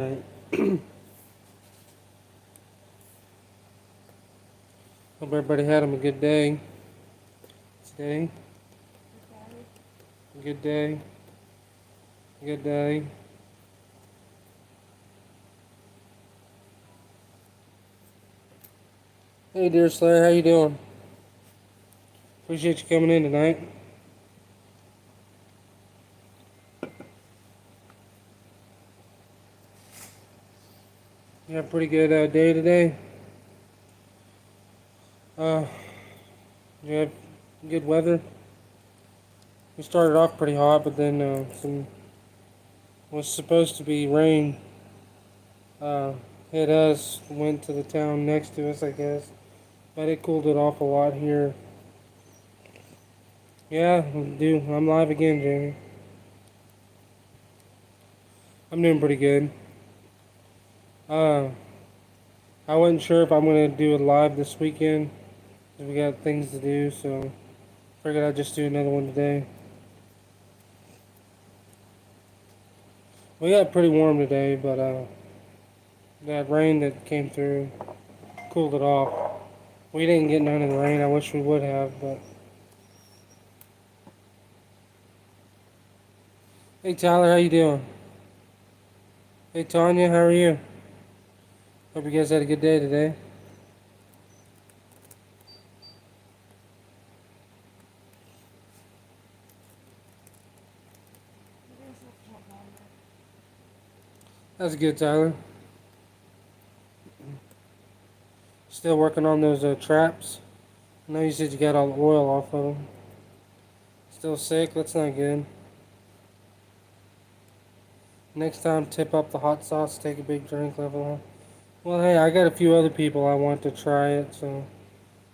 Hope everybody had a good day today. Good day. Good day. Hey, dear Slayer, how you doing? Appreciate you coming in tonight. You had a pretty good day today. Uh, you had good weather. We started off pretty hot, but then some was supposed to be rain. Uh, hit us. Went to the town next to us, I guess. But it cooled it off a lot here. Yeah, dude, I'm live again, Jamie. I'm doing pretty good. Uh, I wasn't sure if I'm gonna do it live this weekend. We got things to do, so figured I'd just do another one today. We got pretty warm today, but that rain that came through cooled it off. We didn't get none of the rain. I wish we would have, but hey Tyler, how you doing? Hey Tanya, how are you? Hope you guys had a good day today. That's good, Tyler. Still working on those traps. I know you said you got all the oil off of them. Still sick? That's not good. Next time, tip up the hot sauce. Take a big drink, level. Well, hey, I got a few other people I want to try it, so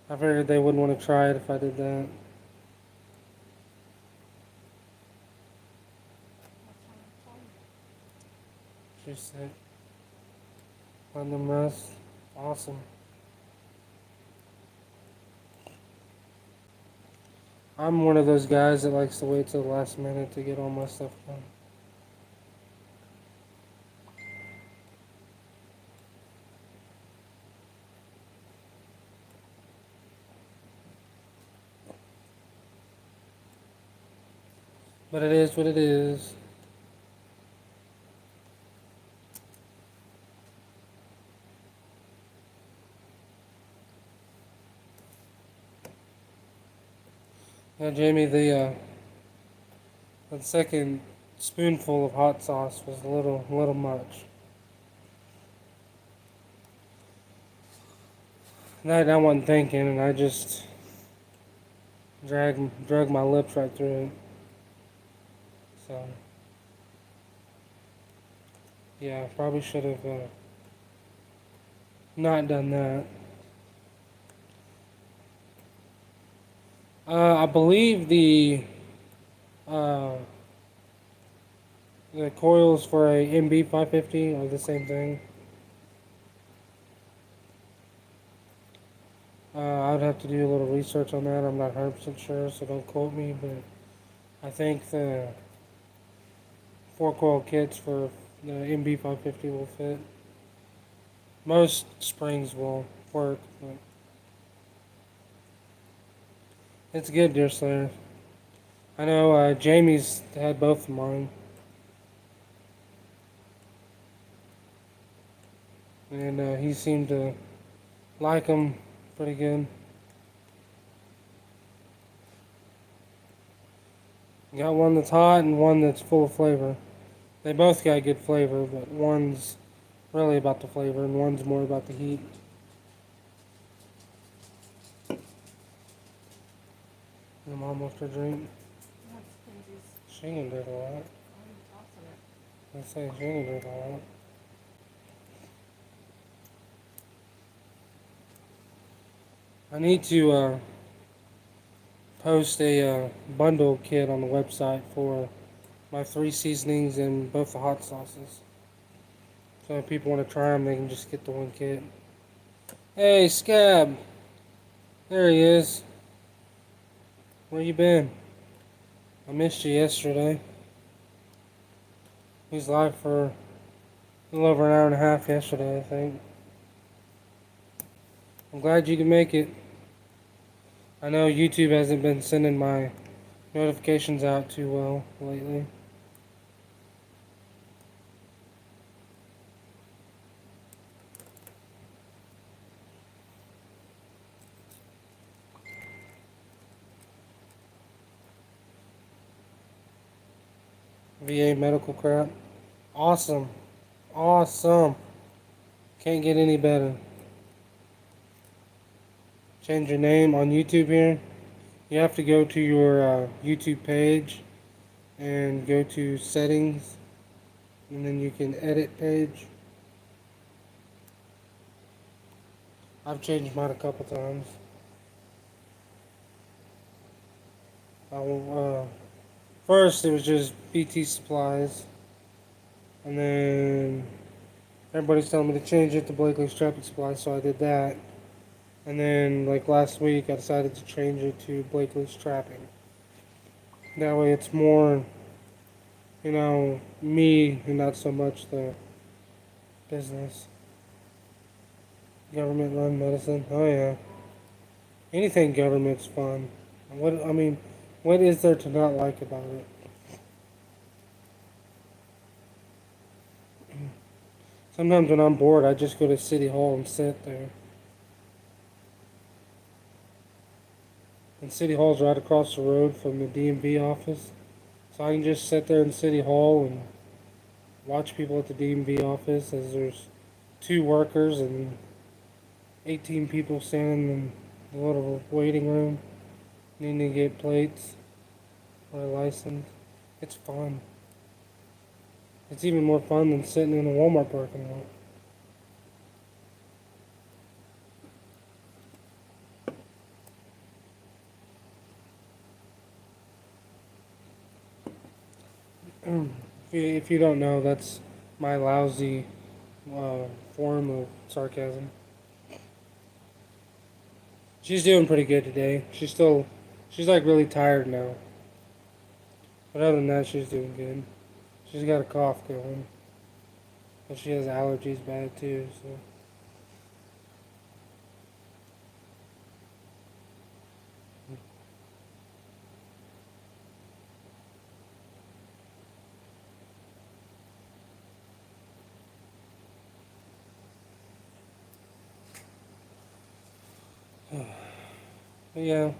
I figured they wouldn't want to try it if I did that. She's sick. Letting them rest. Awesome. I'm one of those guys that likes to wait till the last minute to get all my stuff done. But it is what it is. Yeah, Jamie, the second spoonful of hot sauce was a little much. And I wasn't thinking, and I just drug my lips right through it. So, yeah, probably should have not done that. I believe uh, the coils for a MB550 are the same thing. I'd have to do a little research on that. I'm not 100% sure, so don't quote me. But I think the 4 coil kits for the MB550 will fit. Most springs will work, but it's good, dear Slayer. I know Jamie's had both of mine, and he seemed to like them pretty good. Got one that's hot and one that's full of flavor. They both got good flavor, but one's really about the flavor and one's more about the heat. I'm almost a drink. She can do it a lot. I say she can do it a lot. I need to post a bundle kit on the website for my 3 seasonings and both the hot sauces. So if people want to try them, they can just get the one kit. Hey, Scab! There he is. Where you been? I missed you yesterday. He's live for A little over an hour and a half yesterday, I think. I'm glad you can make it. I know YouTube hasn't been sending my notifications out too well lately. VA medical crap. Awesome. Awesome. Can't get any better. Change your name on YouTube here. You have to go to your YouTube page and go to settings, and then you can edit page. I've changed mine a couple times. First it was just BT Supplies, and then everybody's telling me to change it to Blakely's Trapping Supplies, so I did that. And then, like last week, I decided to change it to Blakely's Trapping. That way it's more, me and not so much the business. Government run medicine. Oh yeah. Anything government's fun. What is there to not like about it? Sometimes when I'm bored, I just go to City Hall and sit there. And City Hall's right across the road from the DMV office. So I can just sit there in City Hall and watch people at the DMV office as there's 2 workers and 18 people standing in the little waiting room needing to get plates or a license. It's fun. It's even more fun than sitting in a Walmart parking lot. If you don't know, that's my lousy form of sarcasm. She's doing pretty good today. She's like really tired now. But other than that, she's doing good. She's got a cough going. But she has allergies bad too, so. But yeah.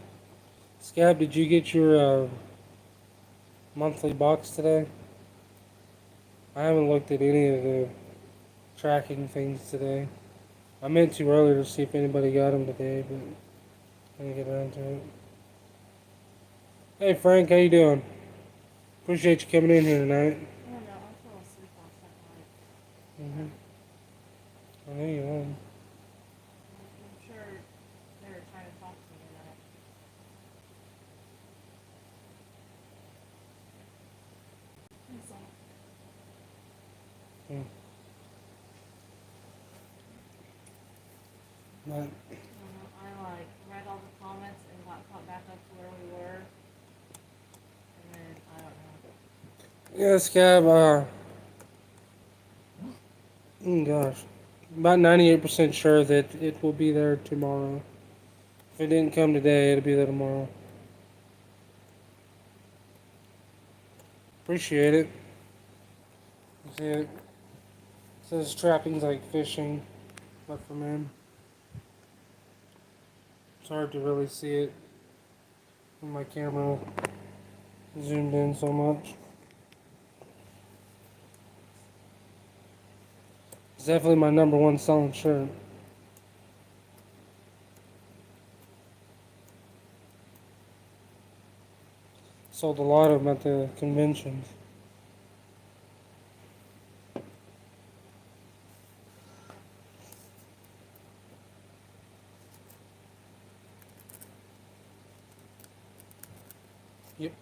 Scab, did you get your monthly box today? I haven't looked at any of the tracking things today. I meant to earlier to see if anybody got them today, but I didn't get around to it. Hey Frank, how you doing? Appreciate you coming in here tonight. I don't know. I fell asleep last night. I know you are. I'm sure they were trying to talk to me tonight. That's all. But I read all the comments and got caught back up to where we were, and then I don't know. yeah, Scab. Gosh, about 98% sure that it will be there tomorrow. If it didn't come today, it'll be there tomorrow. Appreciate it. See it. It says trapping's like fishing, but for men. It's hard to really see it when my camera zoomed in so much. It's definitely my #1 selling shirt. Sold a lot of them at the conventions. Yep.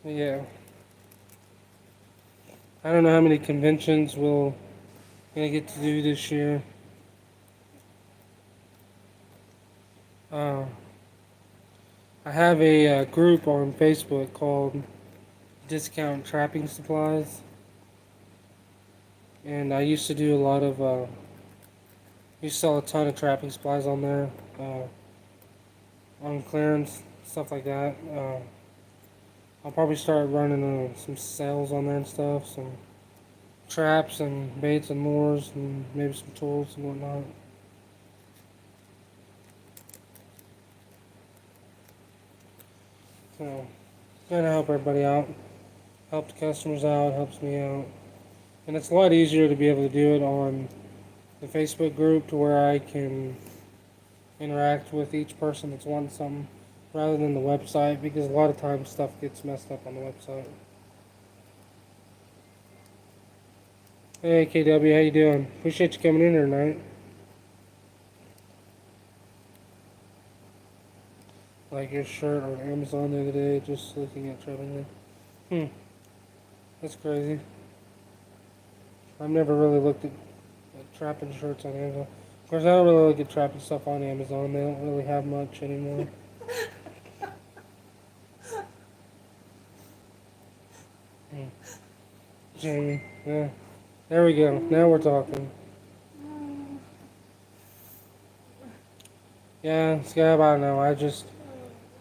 Yeah. I don't know how many conventions we'll gonna get to do this year. Uh, I have a group on Facebook called Discount Trapping Supplies, and I used to do a lot of used to sell a ton of trapping supplies on there, on clearance, stuff like that. I'll probably start running some sales on there and stuff, some traps and baits and lures, and maybe some tools and whatnot. So, trying to help everybody out, help the customers out, helps me out, and it's a lot easier to be able to do it on the Facebook group to where I can interact with each person that's wanting something rather than the website, because a lot of times stuff gets messed up on the website. Hey KW, how you doing? Appreciate you coming in here tonight. Like your shirt on Amazon the other day, just looking at trapping there. That's crazy. I've never really looked at trapping shirts on Amazon. Of course, I don't really look at trapping stuff on Amazon. They don't really have much anymore. Jamie, yeah. There we go. Now we're talking. Yeah, Scab, I don't know.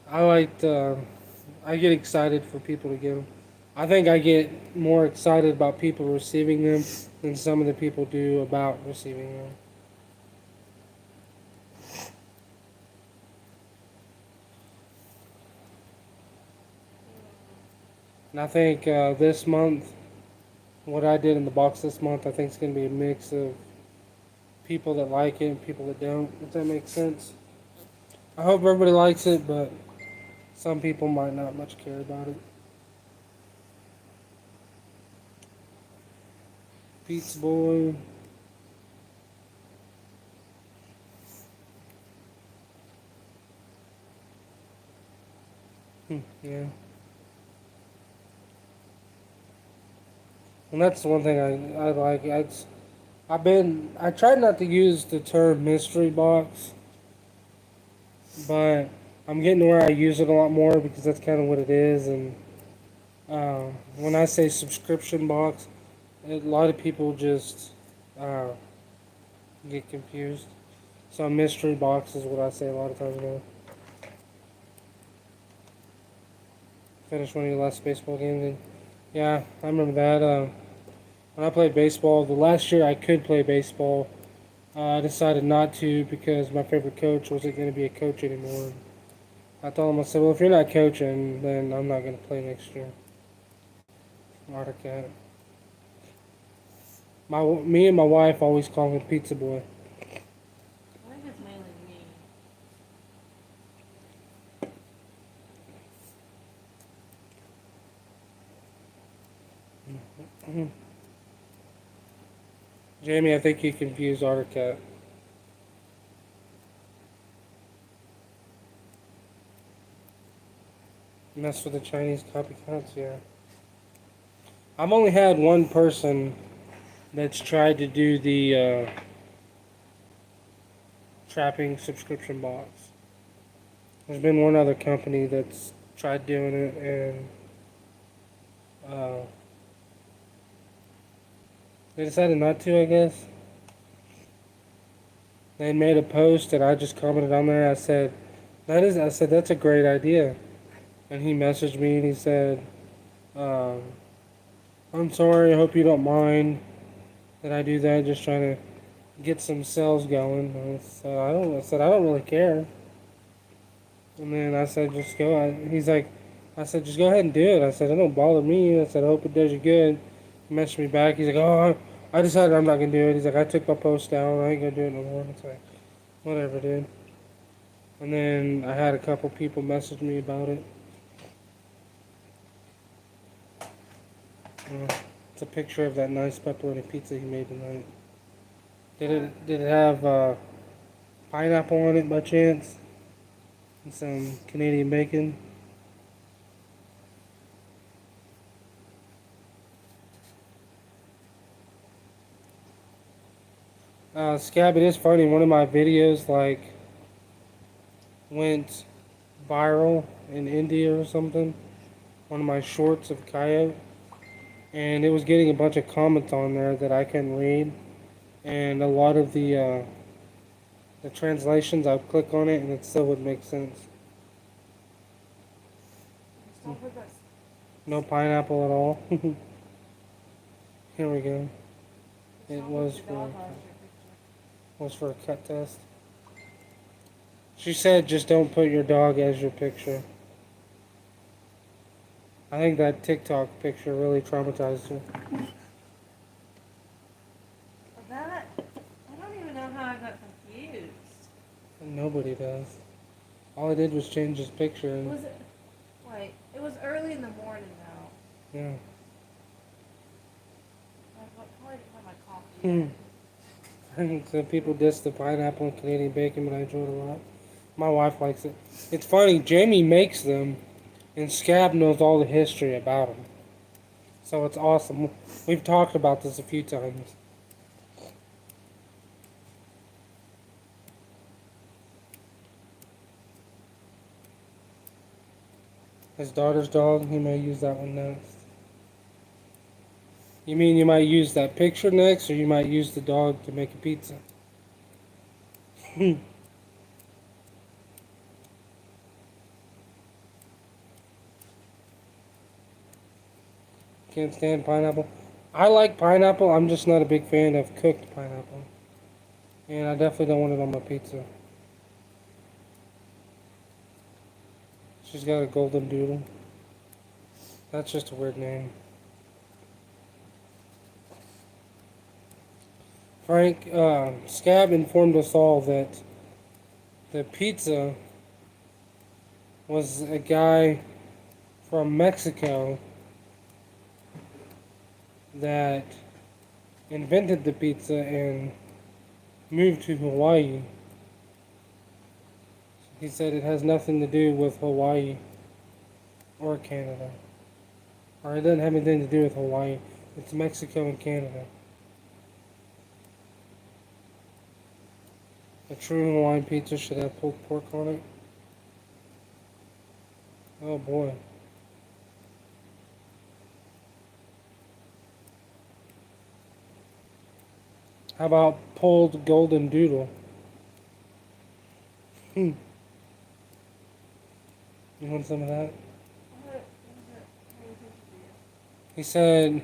I like I get excited for people to get them. I think I get more excited about people receiving them than some of the people do about receiving them. And I think this month, what I did in the box this month, I think it's going to be a mix of people that like it and people that don't, if that makes sense. I hope everybody likes it, but some people might not much care about it. Pizza Boy. Yeah. And that's the one thing I like. I tried not to use the term mystery box, but I'm getting to where I use it a lot more because that's kind of what it is. And when I say subscription box, a lot of people just uh, get confused. So mystery box is what I say a lot of times now. Finish one of your last baseball games. And yeah, I remember that. When I played baseball, the last year I could play baseball, I decided not to because my favorite coach wasn't going to be a coach anymore. I told him, I said, well, if you're not coaching, then I'm not going to play next year. Articat. Me and my wife always call him Pizza Boy. I think it's mainly me. Jamie, I think you confused Articat. Mess with the Chinese copycats, yeah. I've only had one person that's tried to do the trapping subscription box. There's been one other company that's tried doing it, and they decided not to, I guess. They made a post, and I just commented on there. I said, that's a great idea. And he messaged me, and he said, um, I'm sorry, I hope you don't mind that I do that, just trying to get some sales going. I said, I don't really care. And then I said, just go. I said, just go ahead and do it. I said, it don't bother me. I said, I hope it does you good. He messaged me back. He's like, oh, I decided I'm not going to do it. He's like, I took my post down. I ain't going to do it no more. It's like, whatever, dude. And then I had a couple people message me about it. It's a picture of that nice pepperoni pizza he made tonight. Did it have pineapple on it by chance? And some Canadian bacon? Scab, it is funny. One of my videos, like, went viral in India or something. One of my shorts of coyote, and it was getting a bunch of comments on there that I couldn't read, and a lot of the translations I'd click on it and it still would make sense. Just don't put that. No pineapple at all. Here we go. Just It don't was put your dog for on your picture. was for a cut test. She said just don't put your dog as your picture. I think that TikTok picture really traumatized her. That, I don't even know how I got confused. And nobody does. All I did was change his picture and Was it? Wait, it was early in the morning though. yeah. I probably didn't have my coffee. So people diss the pineapple and Canadian bacon, but I enjoy it a lot. My wife likes it. It's funny, Jamie makes them, and Scab knows all the history about them. So it's awesome. We've talked about this a few times. His daughter's dog, he may use that one next. You mean you might use that picture next, or you might use the dog to make a pizza? Can't stand pineapple. I like pineapple, I'm just not a big fan of cooked pineapple. And I definitely don't want it on my pizza. She's got a golden doodle. That's just a weird name. Frank, Scab informed us all that the pizza was a guy from Mexico that invented the pizza and moved to Hawaii. He said it has nothing to do with Hawaii or Canada. Or it doesn't have anything to do with Hawaii. It's Mexico and Canada. A true Hawaiian pizza should have pulled pork on it. Oh boy. How about pulled golden doodle? You want some of that? He said,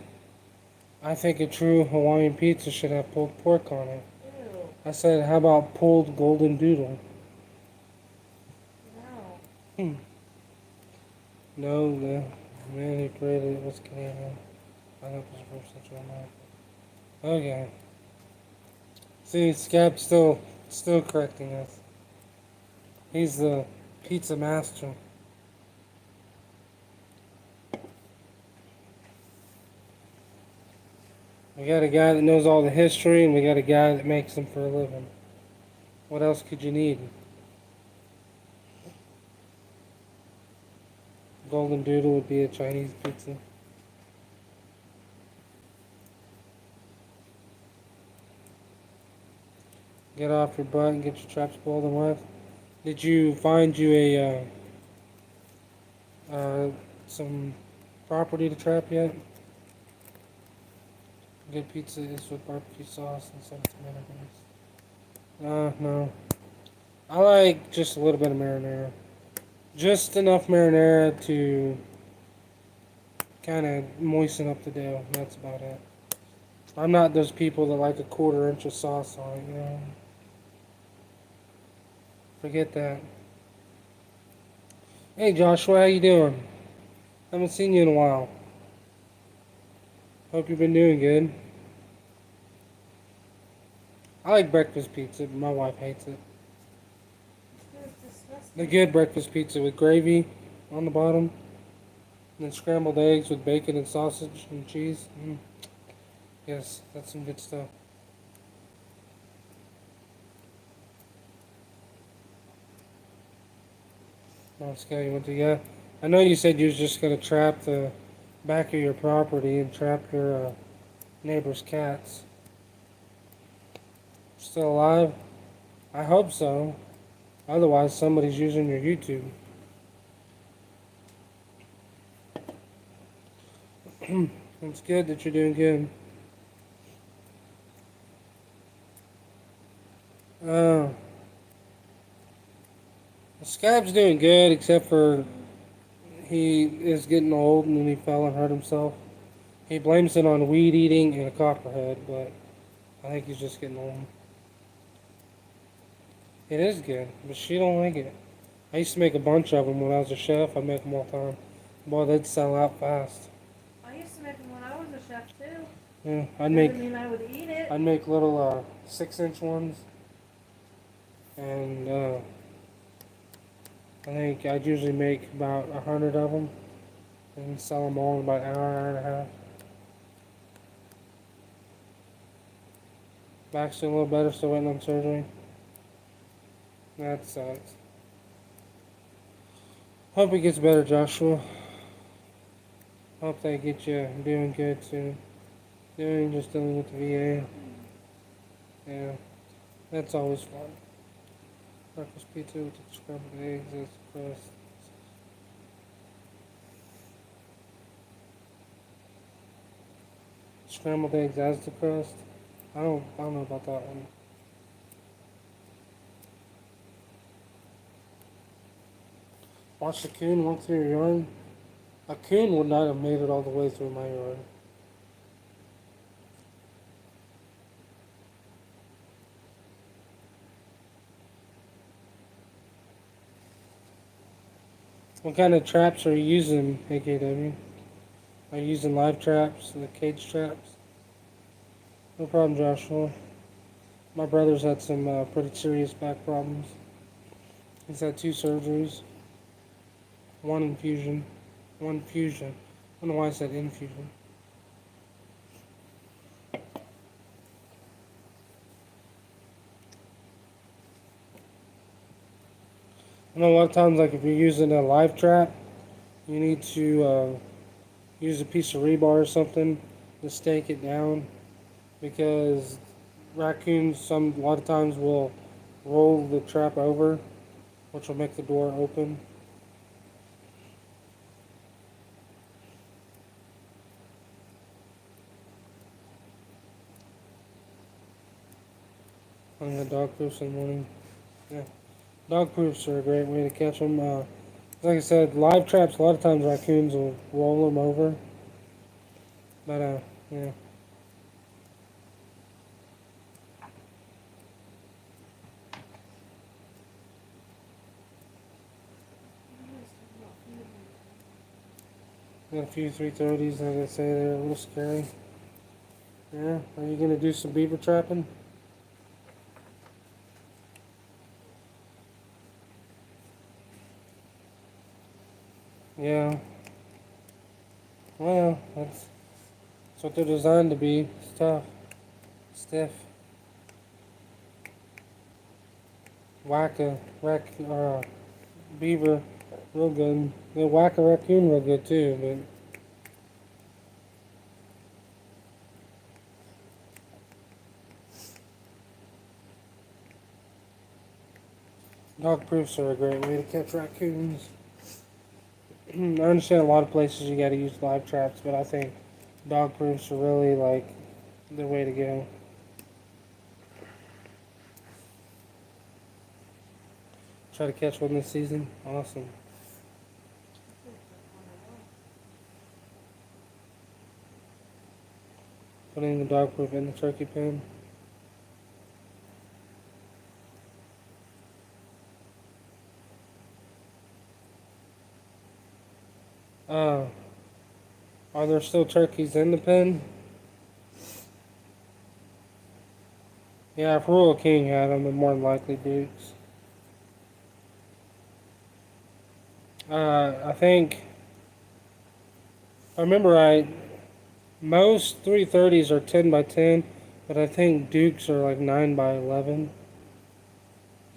I think a true Hawaiian pizza should have pulled pork on it. Ew. I said, how about pulled golden doodle? No. No, the man who created it was Canadian. Pineapple's first century America. Okay. See, Scab's still correcting us. He's the pizza master. We got a guy that knows all the history, and we got a guy that makes them for a living. What else could you need? Golden Doodle would be a Chinese pizza. Get off your butt and get your traps pulled and left. Did you find you some property to trap yet? Good pizza is with barbecue sauce and some tomato grease. No. I like just a little bit of marinara. Just enough marinara to kind of moisten up the dough. That's about it. I'm not those people that like a 1/4 inch of sauce on it, you know. Forget that. Hey Joshua, how you doing? Haven't seen you in a while. Hope you've been doing good. I like breakfast pizza, but my wife hates it. It's disgusting. The good breakfast pizza with gravy on the bottom, and then scrambled eggs with bacon and sausage and cheese. Yes, that's some good stuff. Oh, Scott, you went to, yeah. I know you said you was just gonna trap the back of your property and trap your neighbor's cats. Still alive? I hope so. Otherwise, somebody's using your YouTube. It's good that you're doing good. Uh, Scab's doing good, except for he is getting old and he fell and hurt himself. He blames it on weed eating and a copperhead, but I think he's just getting old. It is good, but she don't like it. I used to make a bunch of them when I was a chef. I'd make them all the time. Boy, they'd sell out fast. I used to make them when I was a chef too. Yeah, Doesn't mean I would eat it. I'd make little 6-inch ones, and I think I'd usually make about 100 of them and sell them all in about an hour, hour and a half. Back's doing a little better, still waiting on surgery. That sucks. Hope it gets better, Joshua. Hope they get you doing good soon. Just dealing with the VA. Yeah, that's always fun. Breakfast pizza with the scrambled eggs as the crust. Scrambled eggs as the crust. I don't know about that one. Watch the coon walk through your yard. A coon would not have made it all the way through my yard. What kind of traps are you using, AKW? Are you using live traps, the cage traps? No problem, Joshua. My brother's had some pretty serious back problems. He's had 2 surgeries, 1 infusion, 1 fusion. I don't know why I said infusion. I know a lot of times, like if you're using a live trap, you need to use a piece of rebar or something to stake it down, because raccoons a lot of times will roll the trap over, which will make the door open. On the dog proofs in the morning. Yeah, dog proofs are a great way to catch them. Like I said, live traps, a lot of times raccoons will roll them over. But, yeah. Got a few 330s, like I say, they're a little scary. Yeah, are you going to do some beaver trapping? Yeah. Well, that's what they're designed to be. It's tough. Stiff. Whack a beaver real good. They whack a raccoon real good too, but dog proofs are a great way to catch raccoons. I understand a lot of places you gotta use live traps, but I think dog proofs are really like the way to go. Try to catch one this season. Awesome. Putting the dog proof in the turkey pen. Uh, are there still turkeys in the pen? Yeah, if Rural King had them, they're more than likely Dukes. I think, if I remember right, most 330s are 10 by 10, but I think Dukes are like 9 by 11.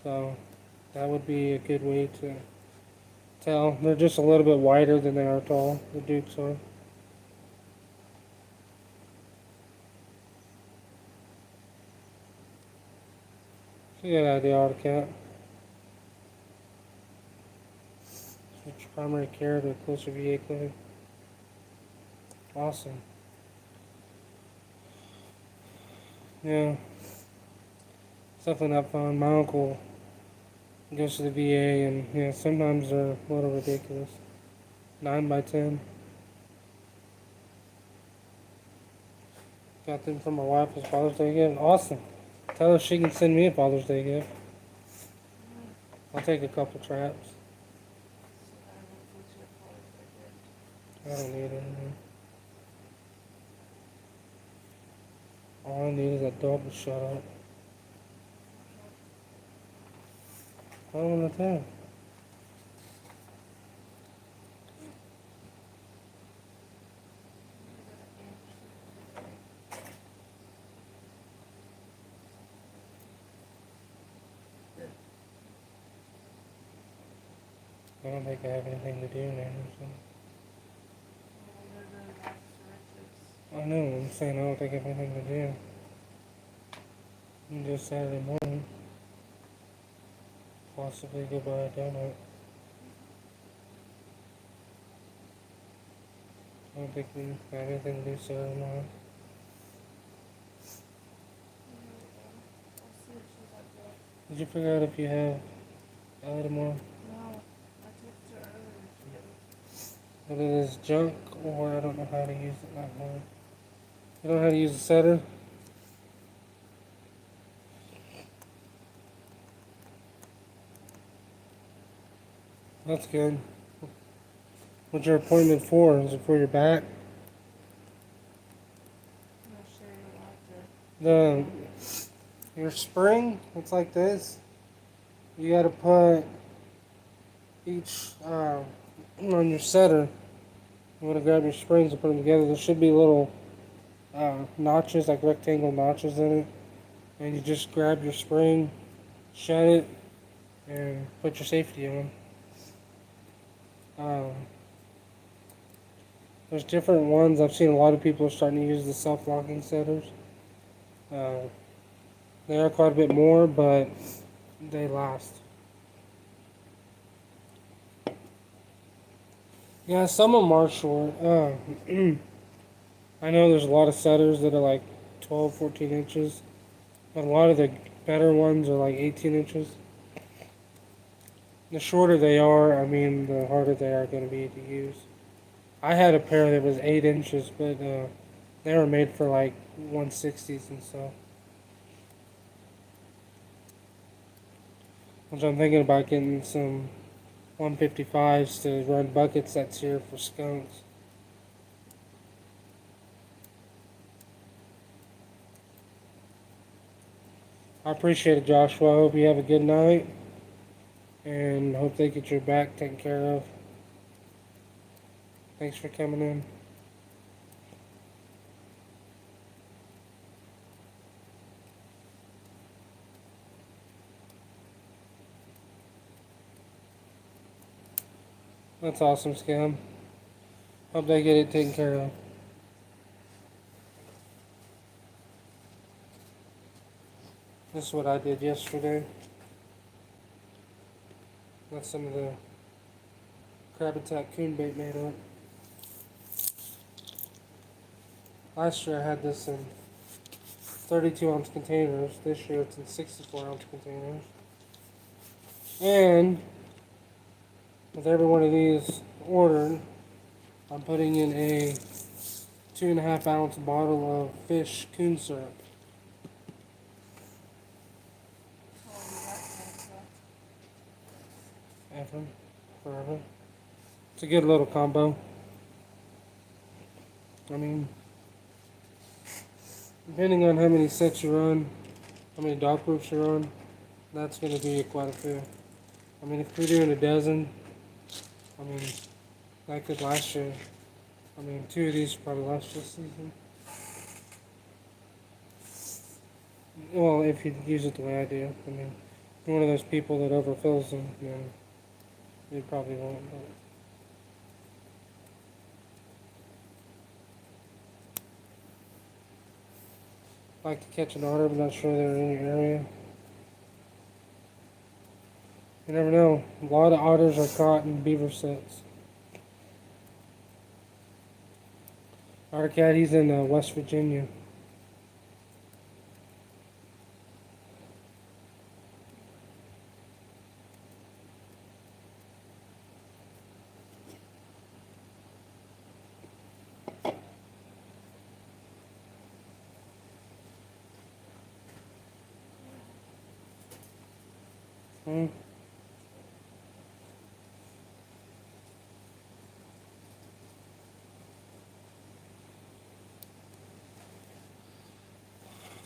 So that would be a good way to tell. They're just a little bit wider than they are tall, the Dukes are. It's a good idea, Autocat. Get your primary care to a closer VA clinic. Awesome. Yeah, it's definitely not fun. My uncle goes to the VA, and yeah, sometimes they're a little ridiculous. 9 by 10. Got them from my wife as Father's Day gift. Awesome. Tell her she can send me a Father's Day gift. I'll take a couple traps. I don't need anything. All I need is that dog to shut up. I don't want to tell. I don't think I have anything to do now. So. I know, I'm saying I don't think I have anything to do. Just Saturday morning. Possibly go buy a donut. I don't think we have anything to do Saturday morning. Did you figure out if you have Ellie tomorrow? No, I texted her earlier. Whether it is junk or I don't know how to use it. Not hard. You don't know how to use the setter? That's good. What's your appointment for? Is it for your back? I'm not sure you'll have to. Your spring, it's like this. You gotta put each on your setter. You wanna grab your springs and put them together. There should be little notches, like rectangle notches in it. And you just grab your spring, shut it, and put your safety on. There's different ones. I've seen a lot of people are starting to use the self-locking setters. They are quite a bit more, but they last. Yeah, some of them are short. I know there's a lot of setters that are like 12, 14 inches, but a lot of the better ones are like 18 inches. The shorter they are, I mean, the harder they are going to be to use. I had a pair that was 8 inches, but they were made for like 160s and stuff. Which I'm thinking about getting some 155s to run bucket sets here for skunks. I appreciate it, Joshua. I hope you have a good night and hope they get your back taken care of. Thanks for coming in. That's awesome, Scam. Hope they get it taken care of. This is what I did yesterday. Got some of the crab attack coon bait made up. Last year I had this in 32-ounce containers. This year it's in 64-ounce containers. And with every one of these ordered, I'm putting in a 2.5-ounce bottle of fish coon syrup. How long you got planned for? Ever, forever. It's a good little combo. I mean, depending on how many sets you run, how many dog proofs you run, that's going to be quite a few. I mean, if you're doing a dozen, I mean, like this last year, I mean, 2 of these probably last this season. Well, if you use it the way I do. I mean, if you're one of those people that overfills them, then you probably won't. But like to catch an otter, but not sure they're in your area. You never know. A lot of otters are caught in beaver sets. Our cat, he's in West Virginia. Hmm.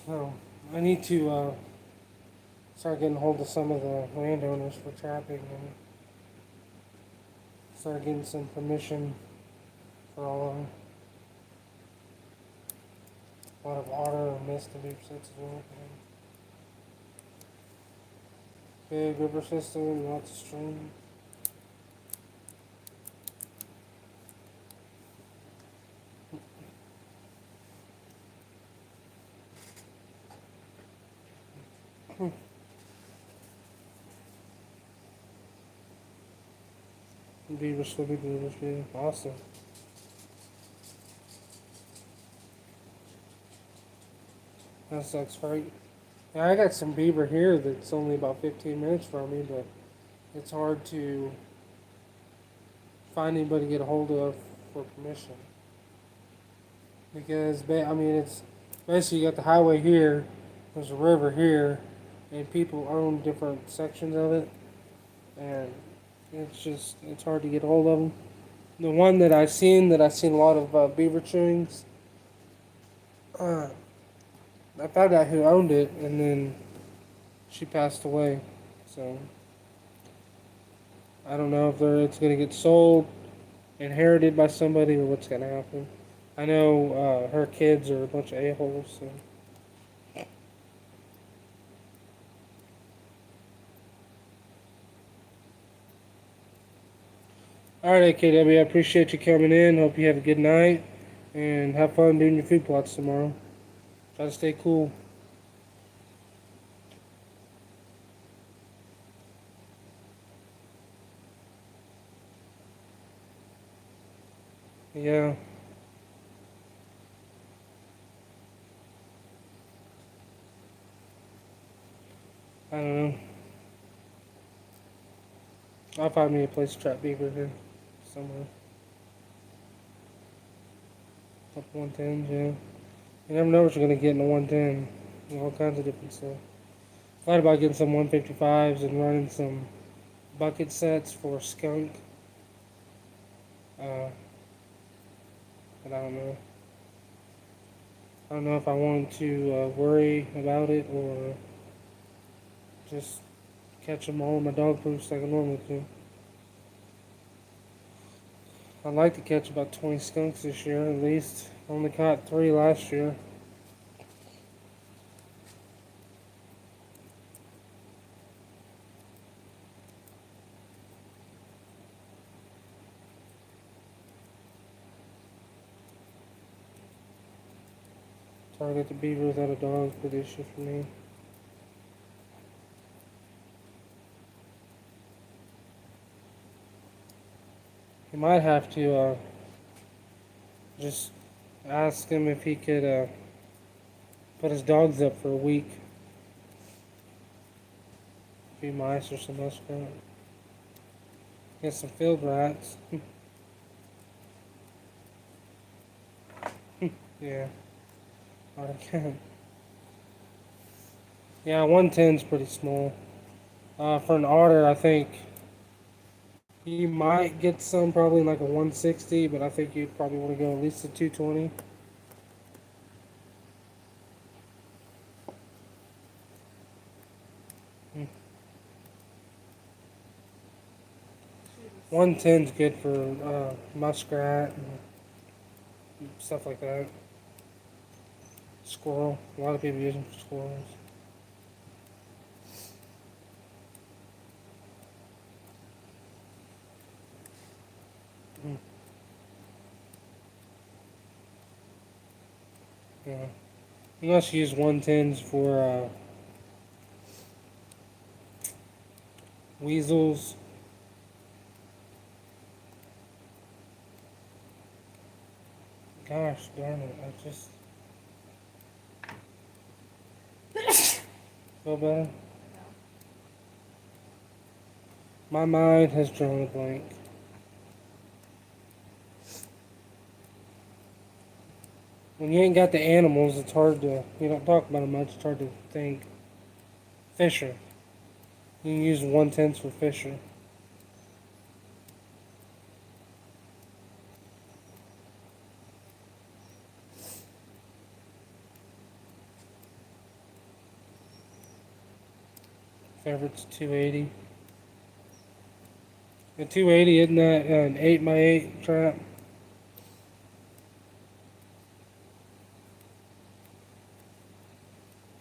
So I need to start getting hold of some of the landowners for trapping and start getting some permission for all of them. A lot of otter and mist and beaver sets as well. Big river system, lots of streams. Beaver swimming beavers, yeah, awesome. That sucks, right? Yeah, I got some beaver here that's only about 15 minutes from me, but it's hard to find anybody to get a hold of for permission. Because, I mean, it's basically you got the highway here, there's a river here, and people own different sections of it, and it's hard to get a hold of them. The one that I've seen a lot of beaver chewings. Uh, I found out who owned it, and then she passed away. So I don't know if it's going to get sold, inherited by somebody, or what's going to happen. I know her kids are a bunch of a-holes. So. All right, KW, I appreciate you coming in. Hope you have a good night, and have fun doing your food plots tomorrow. Try to stay cool. Yeah. I don't know. I'll find me a place to trap beaver here somewhere. Up 110s, yeah. You never know what you're gonna get in a 110. All kinds of different stuff. Thought about getting some 155s and running some bucket sets for skunk. Uh, but I don't know. I don't know if I want to worry about it or just catch them all in my dog proofs like I normally do. I'd like to catch about 20 skunks this year at least. Only caught 3 last year. Target the beaver without a dog for this year for me. You might have to just ask him if he could put his dogs up for a week. A few mice or some muskrat. Get some field rats. Yeah, I can. Yeah, 110's pretty small. For an otter, I think you might get some probably like a 160, but I think you'd probably want to go at least a 220. Hmm. 110's good for muskrat and stuff like that. Squirrel. A lot of people use them for squirrels. Hmm. Yeah. You must use 110s for weasels. Gosh darn it, I just feel better. No. My mind has drawn a blank. When you ain't got the animals, it's hard to, you don't talk about them much, it's hard to think. Fisher. You can use 1/10 for Fisher. Favorite's 280. The 280, isn't that an 8x8 trap?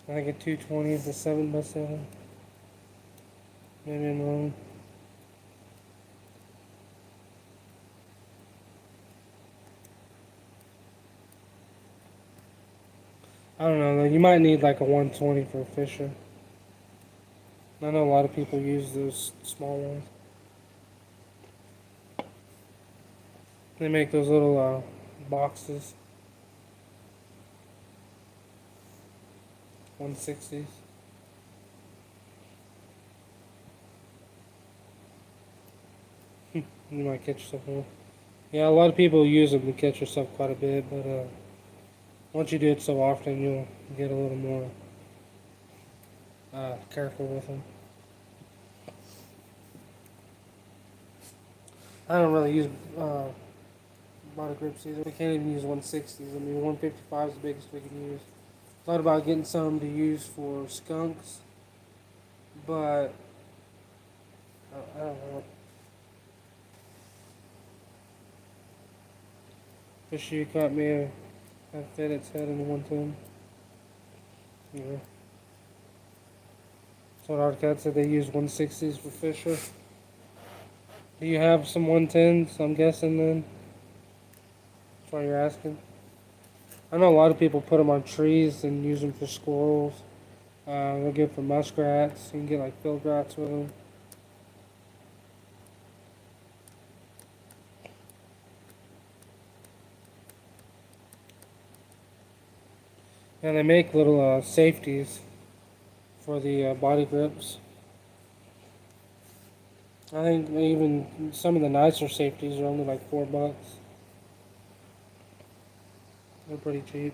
I think a 220 is a 7x7. Maybe I'm wrong. I don't know though. You might need like a 120 for a Fisher. I know a lot of people use those small ones. They make those little boxes. 160s. You might catch yourself one. Yeah, a lot of people use them to catch yourself quite a bit, but once you do it so often, you'll get a little more careful with them. I don't really use body grips either. We can't even use 160s. I mean, 155 is the biggest we can use. Thought about getting some to use for skunks, but I don't know. Fish you caught me a fit its head in the 110. Yeah. So Hardcat said they use 160s for Fisher. Do you have some 110s? I'm guessing then. That's why you're asking. I know a lot of people put them on trees and use them for squirrels. They're good for muskrats. You can get like field rats with them. And they make little safeties for the body grips. I think even some of the nicer safeties are only like $4. They're pretty cheap.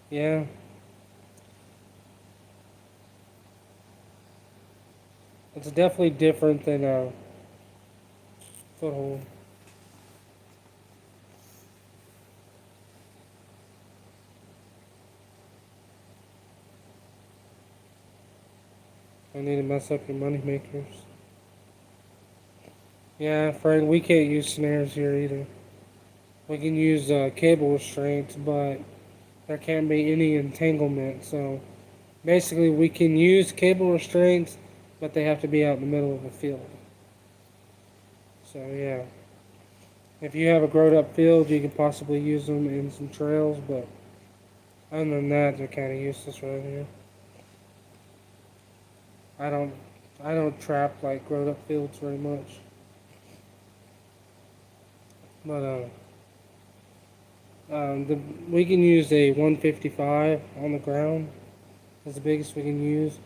Yeah. It's definitely different than a foothold. I need to mess up your money makers. Yeah, Frank, we can't use snares here either. We can use cable restraints, but there can't be any entanglement. So basically, we can use cable restraints, but they have to be out in the middle of a field. So yeah, if you have a growed-up field, you can possibly use them in some trails, but other than that, they're kind of useless right here. I don't, I don't trap like growed-up fields very much, but we can use a 155 on the ground. That's the biggest we can use,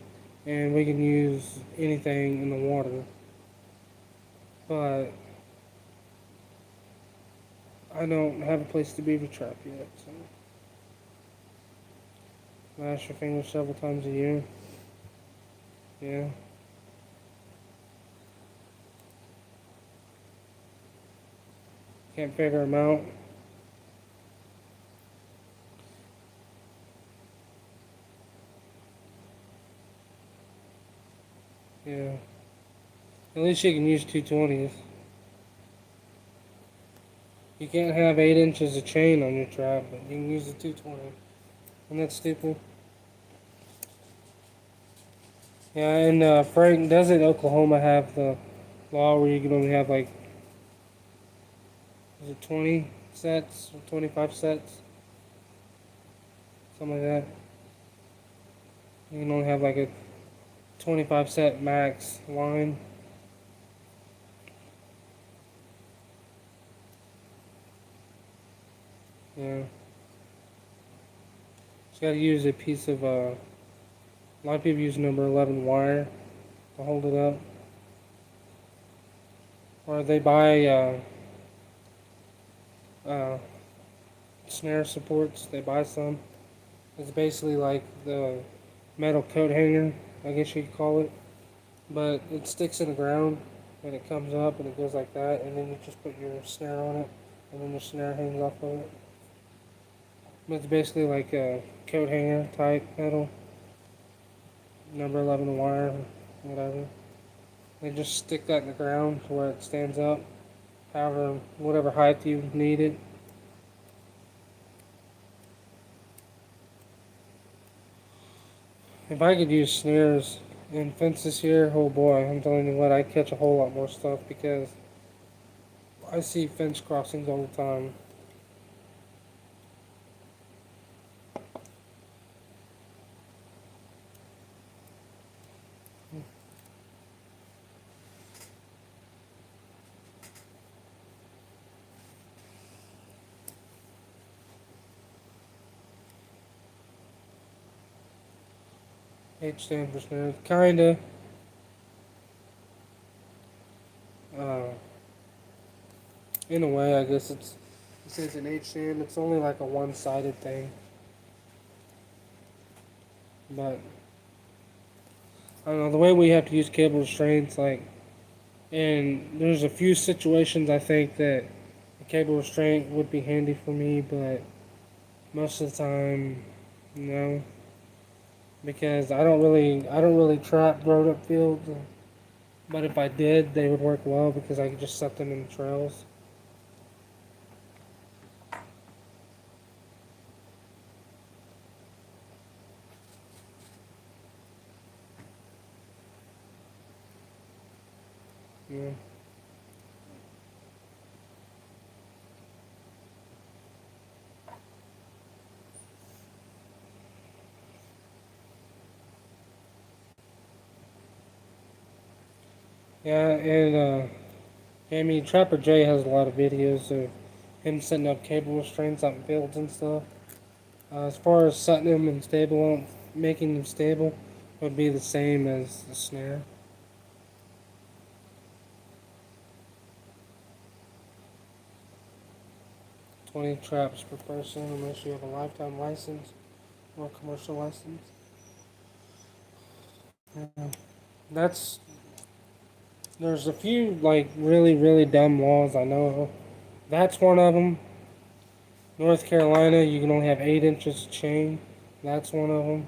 and we can use anything in the water. But I don't have a place to beaver trap yet, so mash your fingers several times a year. Yeah. Can't figure them out. Yeah. At least you can use 220s. You can't have 8 inches of chain on your trap, but you can use the 220. Isn't that stupid? Yeah, and Frank, doesn't Oklahoma have the law where you can only have like, is it 20 sets or 25 sets? Something like that. You can only have like a 25 set max line. Yeah. Just gotta use a piece of, a lot of people use number 11 wire to hold it up. Or they buy uh, snare supports, they buy some. It's basically like the metal coat hanger, I guess you could call it. But it sticks in the ground and it comes up and it goes like that, and then you just put your snare on it, and then your snare hangs off of it. But it's basically like a coat hanger type metal, number 11 wire, whatever. They just stick that in the ground to where it stands up, however, whatever height you need it. If I could use snares and fences here, oh boy, I'm telling you what, I catch a whole lot more stuff because I see fence crossings all the time. H stands for snares, kinda. Uh, in a way, I guess it says an H stand. It's only like a one-sided thing, but I don't know the way we have to use cable restraints. Like, and there's a few situations I think that a cable restraint would be handy for me, but most of the time, no, because I don't really trap grown up fields. But if I did, they would work well because I could just set them in the trails. Yeah. Yeah, and I mean, Trapper Jay has a lot of videos of him setting up cable restraints out in fields and stuff. As far as setting them and stable, making them stable, would be the same as the snare. 20 traps per person unless you have a lifetime license or a commercial license. Yeah. That's there's a few like really really dumb laws I know of. That's one of them. North Carolina, you can only have 8 inches chain. That's one of them.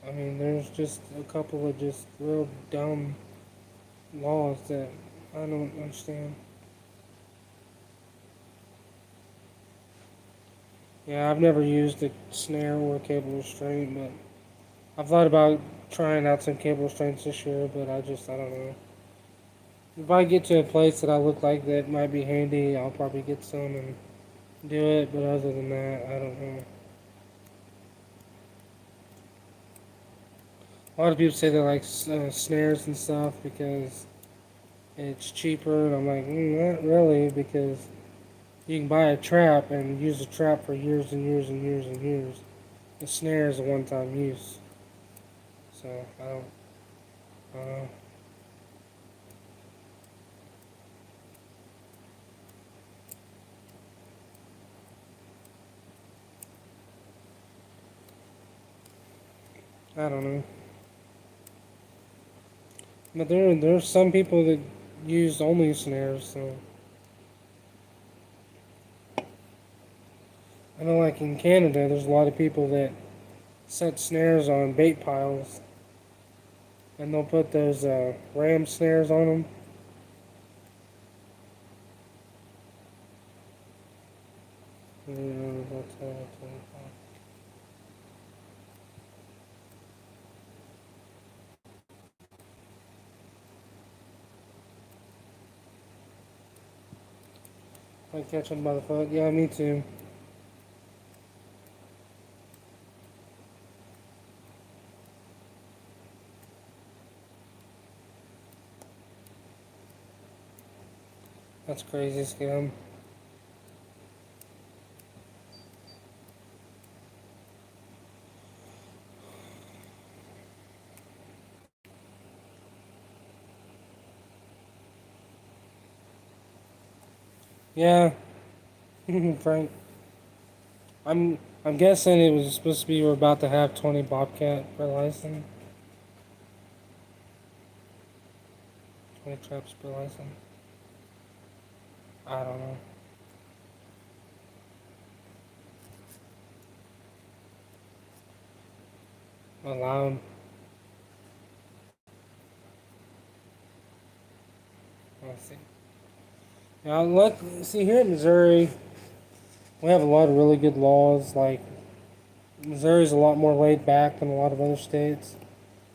I mean, there's just a couple of just real dumb laws that I don't understand. Yeah, I've never used a snare or a cable restraint, but I've thought about trying out some cable restraints this year, but I don't know. If I get to a place that I look like that might be handy, I'll probably get some and do it, but other than that, I don't know. A lot of people say they like snares and stuff because it's cheaper, and I'm like, not really, because you can buy a trap and use a trap for years and years and years and years. The snare is a one-time use, so I don't know. I don't know. But there's some people that use only snares, so I know like in Canada, there's a lot of people that set snares on bait piles, and they'll put those ram snares on them. Like catching by the foot. Yeah, me too. That's crazy scam. Yeah, Frank. I'm guessing it was supposed to be we're about to have 20 Bobcat per license. 20 traps per license. I don't know. Allowed. Let's see. Now look, see here in Missouri, we have a lot of really good laws. Like Missouri's a lot more laid back than a lot of other states.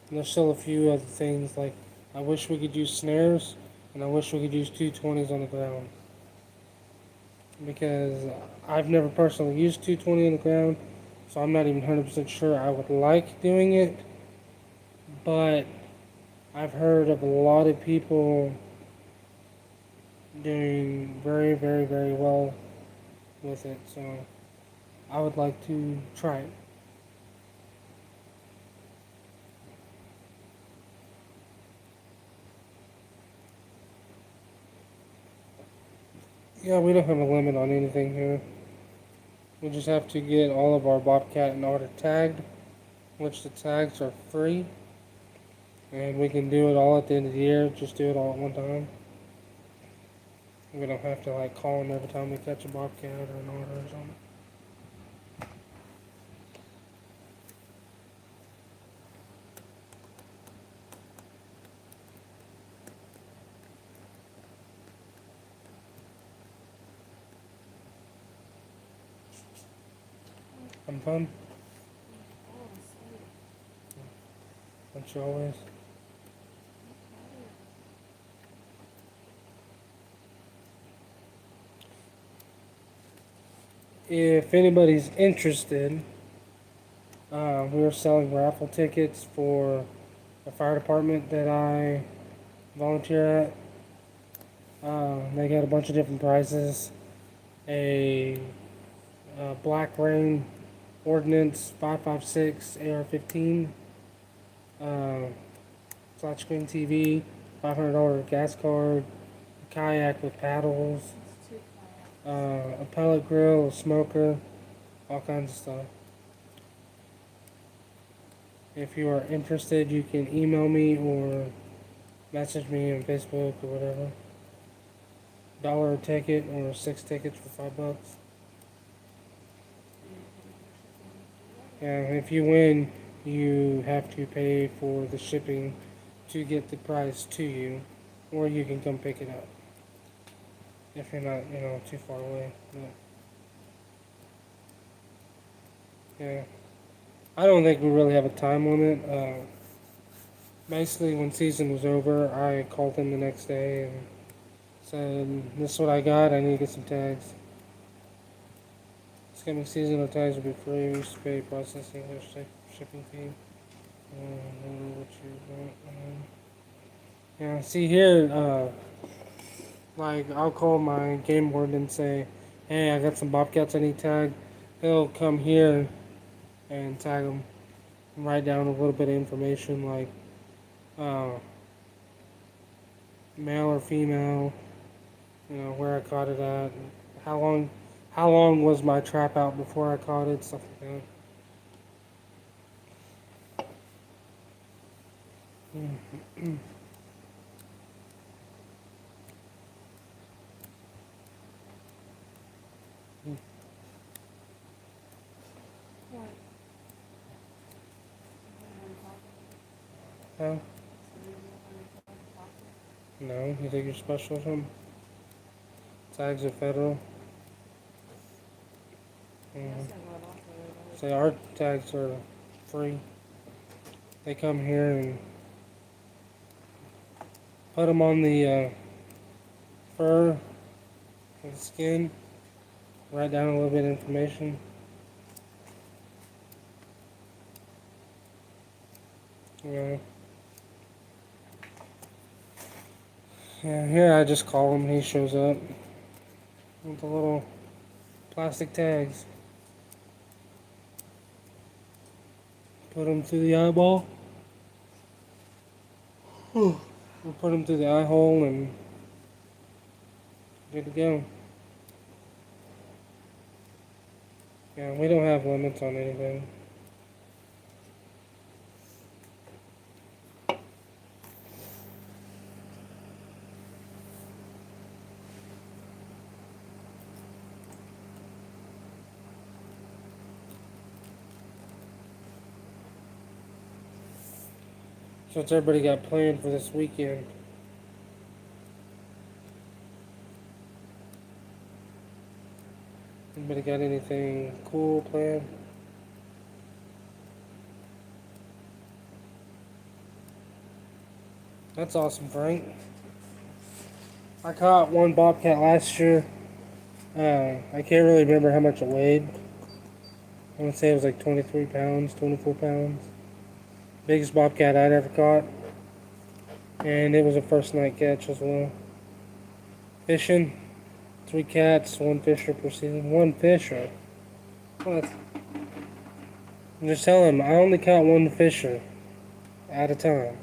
And there's still a few other things like I wish we could use snares, and I wish we could use 220s on the ground. Because I've never personally used 220 on the ground, so I'm not even 100% sure I would like doing it. But I've heard of a lot of people doing very, very, very well with it, so I would like to try it. Yeah, we don't have a limit on anything here. We just have to get all of our Bobcat and Otter tagged, which the tags are free, and we can do it all at the end of the year. Just do it all at one time. We don't have to like call them every time we catch a Bobcat or an Otter or something. I'm fun. Oh, sweet. Don't you always? If anybody's interested, we're selling raffle tickets for the fire department that I volunteer at. They got a bunch of different prizes. A Black Rain Ordnance 556 AR-15, uh, flat screen TV, $500 gas card, a kayak with paddles, It's too quiet. a pellet grill, a smoker, all kinds of stuff. If you are interested, you can email me or message me on Facebook or whatever. $1 a ticket or 6 tickets for $5. And if you win, you have to pay for the shipping to get the prize to you, or you can come pick it up if you're not, too far away. But, yeah, I don't think we really have a time limit. Basically, when season was over, I called him the next day and said, "This is what I got. I need to get some tags. This coming season, our tags will be free. We used to pay processing or shipping fee. What you want?" Yeah, see here, like I'll call my game warden and say, "Hey, I got some Bobcats I need tagged." He'll come here and tag them, and write down a little bit of information like uh, male or female, where I caught it at, and how long was my trap out before I caught it, stuff like that. What? Huh? No, you think you're special or something? Tags are federal. Say our tags are free. They come here and put them on the fur, for the skin. Write down a little bit of information. Yeah. Yeah, here I just call him and he shows up with the little plastic tags. Put them through the eyeball. We'll put them through the eye hole and good to go. Yeah, we don't have limits on anything. So what's everybody got planned for this weekend? Anybody got anything cool planned? That's awesome, Frank. I caught one bobcat last year. I can't really remember how much it weighed. I want to say it was like 23 pounds, 24 pounds. Biggest bobcat I'd ever caught. And it was a first night catch as well. Fishing, 3 cats, 1 fisher per season. 1 fisher? What? I'm just telling him, I only caught 1 fisher at a time.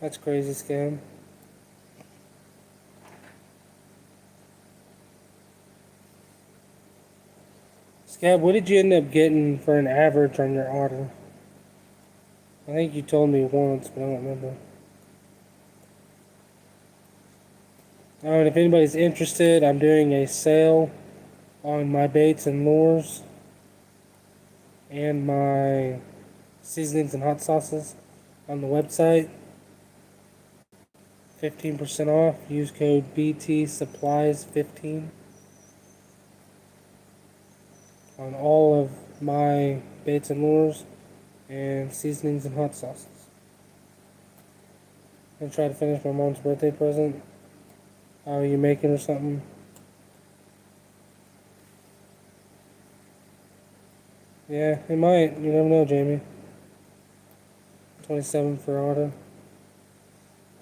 That's crazy, Scam. Scab, what did you end up getting for an average on your otter? I think you told me once, but I don't remember. Oh, and if anybody's interested, I'm doing a sale on my baits and lures and my seasonings and hot sauces on the website. 15% off. Use code BT Supplies 15 on all of my baits and lures and seasonings and hot sauces. I'm trying to finish my mom's birthday present. How are you making or something? Yeah, it might. You never know, Jamie. 27 for auto.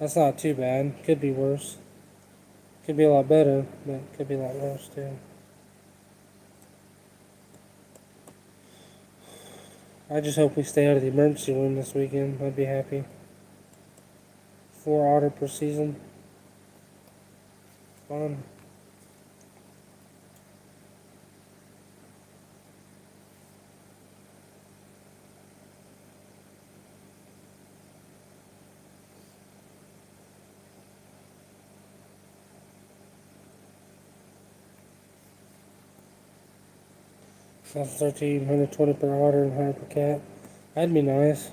That's not too bad. Could be worse. Could be a lot better, but could be a lot worse too. I just hope we stay out of the emergency room this weekend. I'd be happy. 4 otter per season. Fun. That's 1,320 per otter and 100 per cat. That'd be nice.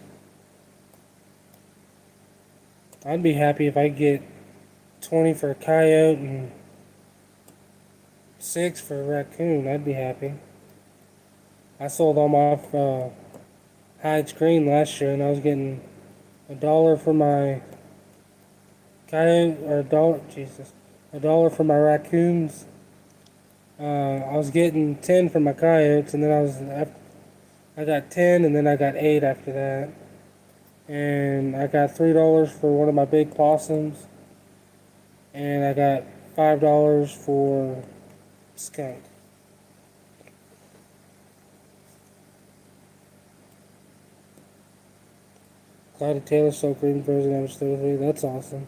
I'd be happy if I get 20 for a coyote and 6 for a raccoon. I'd be happy. I sold all my Hyde's green last year, and I was getting $1 for my coyote, or $1 for my raccoons. I was getting 10 for my coyotes, and then I got 10, and then I got 8 after that. And I got $3 for one of my big possums, and I got $5 for skunk. Clyde Taylor Soap Green version average 33. That's awesome.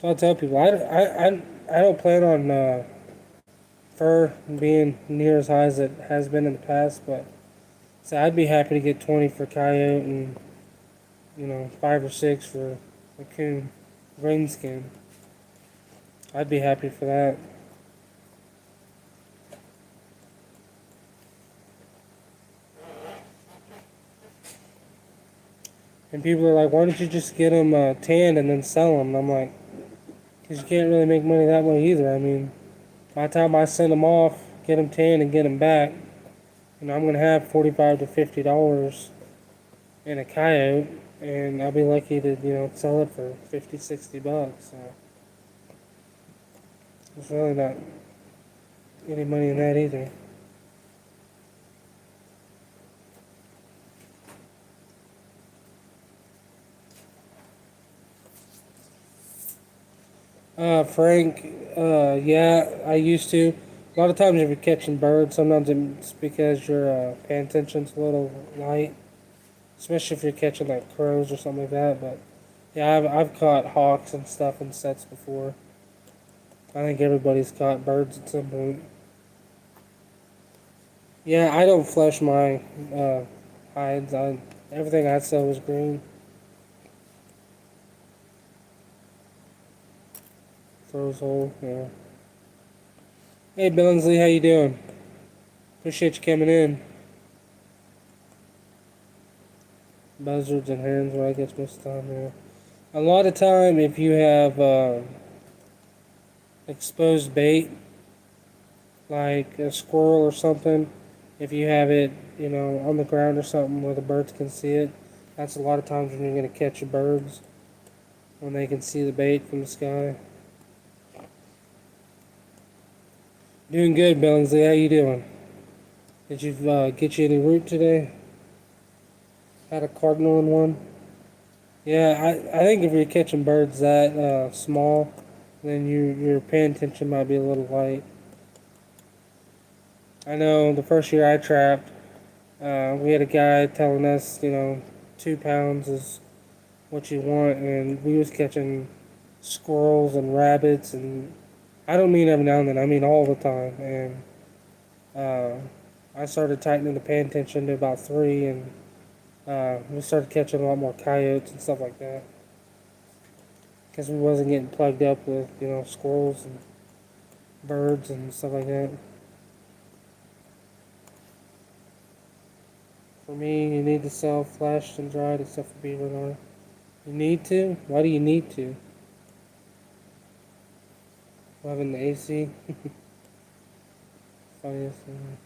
So I tell people, I don't plan on fur being near as high as it has been in the past, but so I'd be happy to get 20 for coyote and 5 or 6 for raccoon green skin. I'd be happy for that. And people are like, why don't you just get them tanned and then sell them? And I'm like, because you can't really make money that way either. I mean, by the time I send them off, get them tanned and get them back, I'm going to have $45 to $50 and a coyote, and I'll be lucky to sell it for 50, $60. So there's really not any money in that either. Frank, yeah, I used to. A lot of times if you're catching birds, sometimes it's because your paying attention's a little light, especially if you're catching like crows or something like that. But yeah, I've caught hawks and stuff in sets before. I think everybody's caught birds at some point. Yeah, I don't flesh my hides. Everything I sell is green. Throws hole. Yeah. Hey Billingsley, how you doing? Appreciate you coming in. Buzzards and herons, where I guess most of the time. Yeah. A lot of time, if you have exposed bait, like a squirrel or something, if you have it, on the ground or something where the birds can see it, that's a lot of times when you're going to catch your birds, when they can see the bait from the sky. Doing good, Billingsley. How you doing? Did you get you any root today? Had a cardinal in one? Yeah, I think if you're catching birds that small, then your paying attention might be a little light. I know the first year I trapped, we had a guy telling us, 2 pounds is what you want, and we was catching squirrels and rabbits, and I don't mean every now and then, I mean all the time, and uh, I started tightening the pay attention to about 3, and we started catching a lot more coyotes and stuff like that, because we wasn't getting plugged up with, squirrels and birds and stuff like that. For me, you need to sell flashed and dried except for beaver and otter. You need to? Why do you need to? Having the AC? Funniest thing.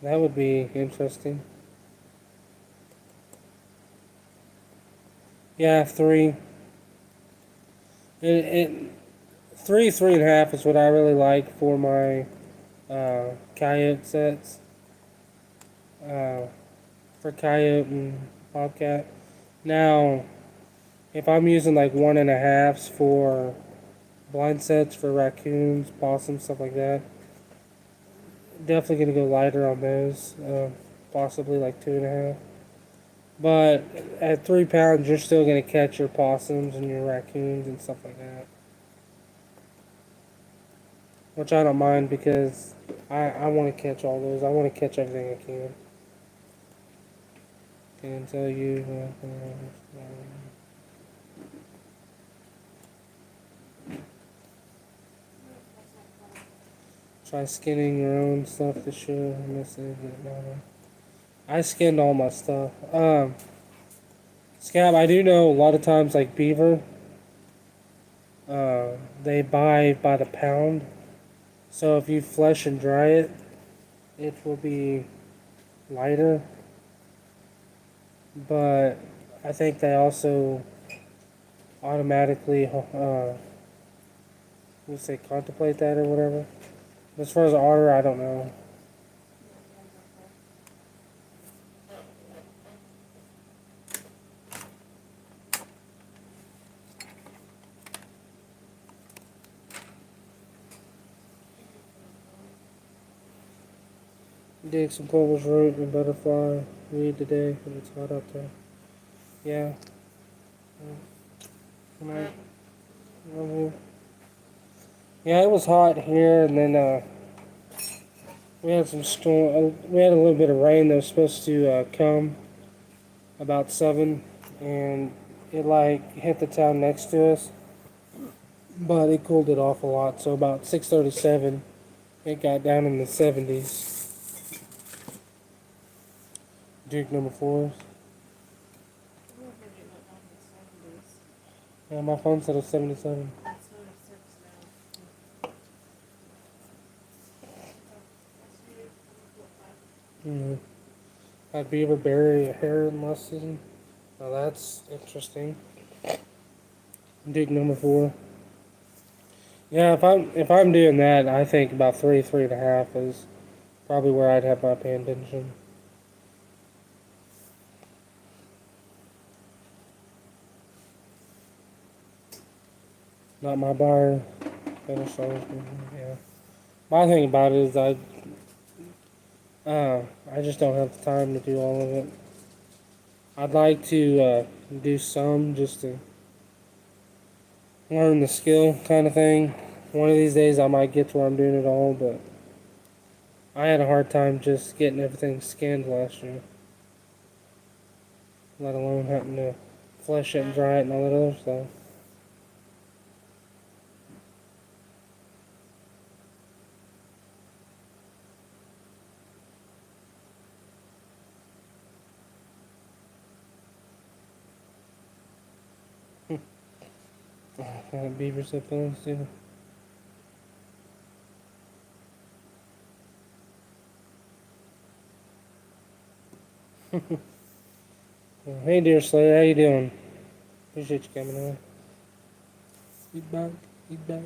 That would be interesting. Yeah, 3. It 3.5 is what I really like for my coyote sets. Uh, for coyote and bobcat. Now, if I'm using like 1.5s for blind sets for raccoons, possums, stuff like that, definitely gonna go lighter on those. Possibly like 2.5. But at 3 pounds, you're still gonna catch your possums and your raccoons and stuff like that. Which I don't mind because I want to catch all those. I want to catch everything I can. Can tell you. Try skinning your own stuff this year. I skinned all my stuff. Scab, I do know a lot of times like beaver, they buy by the pound. So if you flesh and dry it, it will be lighter. But I think they also automatically, we say contemplate that or whatever. As far as otter, I don't know. Dig some Plover's root and butterfly weed today because it's hot out there. Yeah. Good night. Love you. Yeah, it was hot here, and then we had some storm. We had a little bit of rain that was supposed to come about 7, and it like hit the town next to us, but it cooled it off a lot. So about 6:37, it got down in the 70s. Duke number 4. Yeah, my phone said it's 77. Mm-hmm. Had beaver bury a hare in last season. Now that's interesting. Dig number 4. Yeah, if I'm doing that, I think about 3.5 is probably where I'd have my pay attention. Not my buyer. Finish those. Yeah. My thing about it is I just don't have the time to do all of it. I'd like to do some just to learn the skill kind of thing. One of these days I might get to where I'm doing it all, but I had a hard time just getting everything scanned last year. Let alone having to flesh it and dry it and all that other stuff. Beavers have feelings too. Hey, dear Slayer, how you doing? Appreciate you coming on. Feedback, feedback,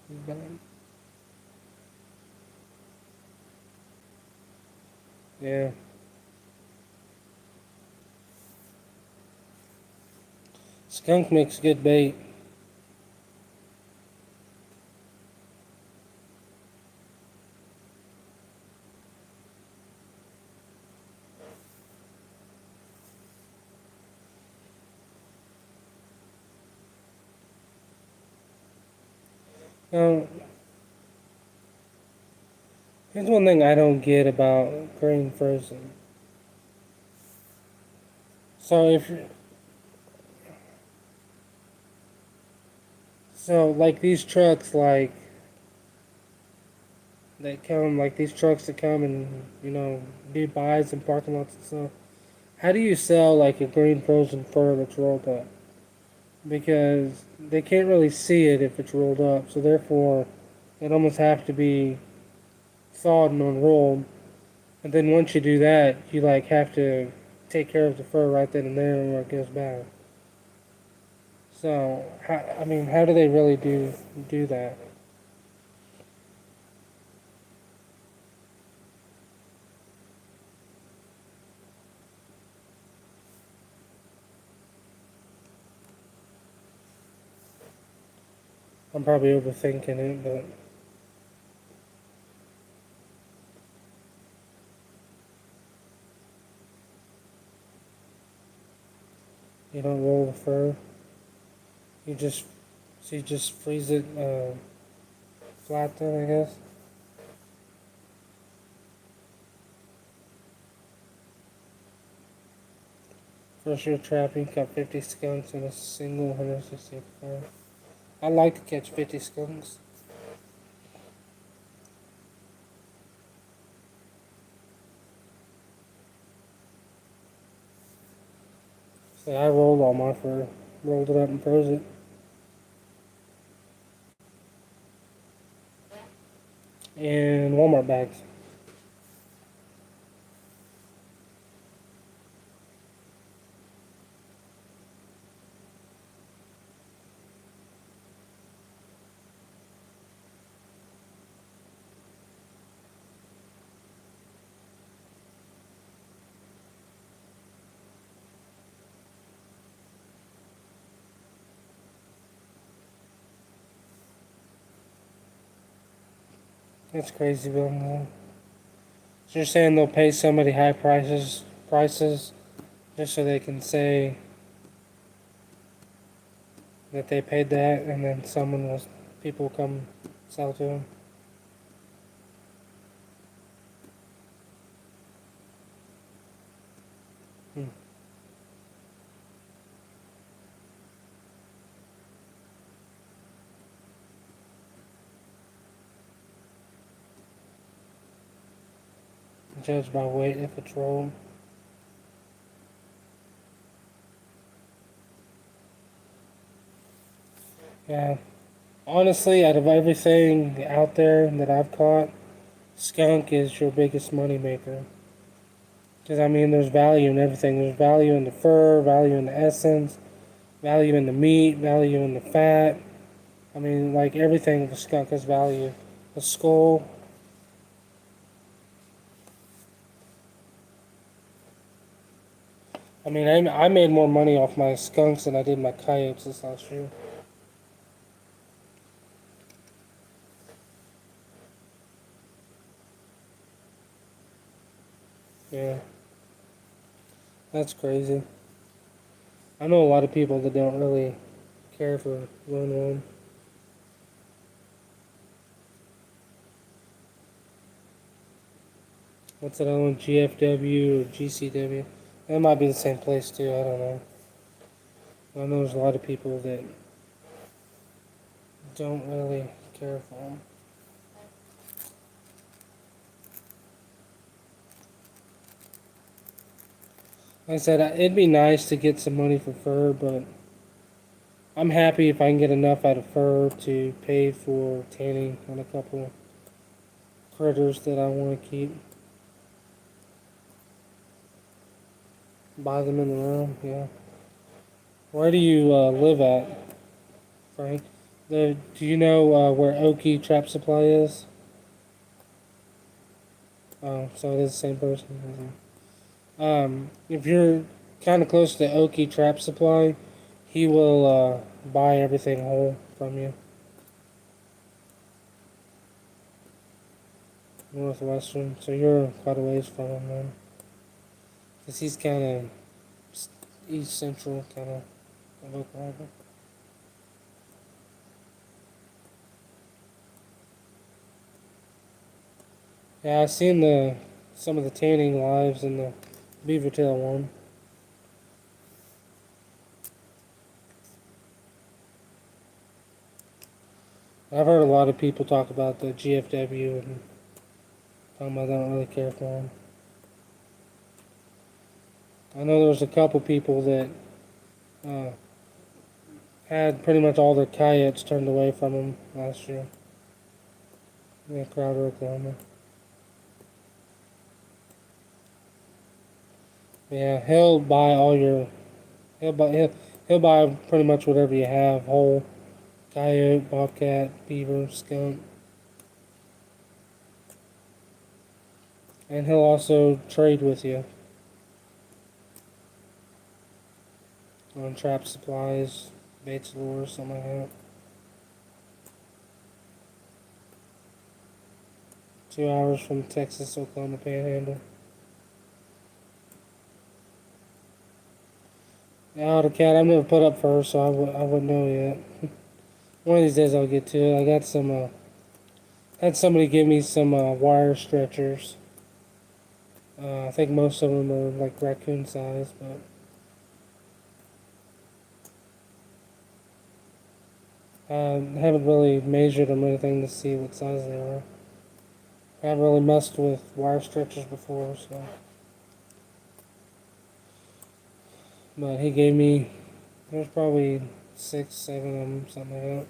feedback. Yeah. Skunk makes good bait. Now, here's one thing I don't get about green frozen. So like these trucks, like these trucks that come and do buys in parking lots and stuff. How do you sell like a green frozen fur that's rolled up? Because they can't really see it if it's rolled up, so therefore it almost have to be thawed and unrolled. And then once you do that, you like have to take care of the fur right then and there or it goes bad. So how do they really do that? I'm probably overthinking it, but you don't roll the fur. You just freeze it flat then, I guess. First year trapping, caught 50 skunks in a single 160 fur. I like to catch 50 skunks. So I rolled all my fur, rolled it up and froze it. In Walmart bags. That's crazy, Bill. So you're saying they'll pay somebody high prices, just so they can say that they paid that, and then people come sell to them. Hmm. Judged by weight if it's rolled. Yeah. Honestly, out of everything out there that I've caught, skunk is your biggest money maker. Because, I mean, there's value in everything. There's value in the fur, value in the essence, value in the meat, value in the fat. I mean, like everything of a skunk has value. The skull. I mean, I made more money off my skunks than I did my coyotes this last year. Yeah, that's crazy. I know a lot of people that don't really care for lone wolf. What's that other one? GFW or GCW? That might be the same place too. I don't know. I know there's a lot of people that don't really care for them. Like I said, it'd be nice to get some money for fur, but I'm happy if I can get enough out of fur to pay for tanning on a couple critters that I want to keep. Buy them in the room, yeah. Where do you live at, Frank? Do you know where Oki Trap Supply is? Oh, so it is the same person. If you're kind of close to Oki Trap Supply, he will buy everything whole from you. Northwestern, so you're quite a ways from him then. Because he's kind of east central, kind of Oklahoma. Yeah, I've seen some of the tanning lives in the Beaver Tail one. I've heard a lot of people talk about the GFW and talking about they don't really care for them. I know there's a couple people that uh, had pretty much all their coyotes turned away from them last year in Crowder, Oklahoma. Yeah, he'll buy all your. He'll buy pretty much whatever you have whole. Coyote, bobcat, beaver, skunk. And he'll also trade with you on trap supplies, baits, lures, something like that. 2 hours from Texas, Oklahoma Panhandle. Yeah, the cat, I've never put up fur, so I wouldn't know yet. One of these days I'll get to it. I got some, had somebody give me some wire stretchers. I think most of them are like raccoon size, but I haven't really measured them or anything to see what size they are. I haven't really messed with wire stretchers before, so. But he gave me, there's probably 6, 7 of them, something like that.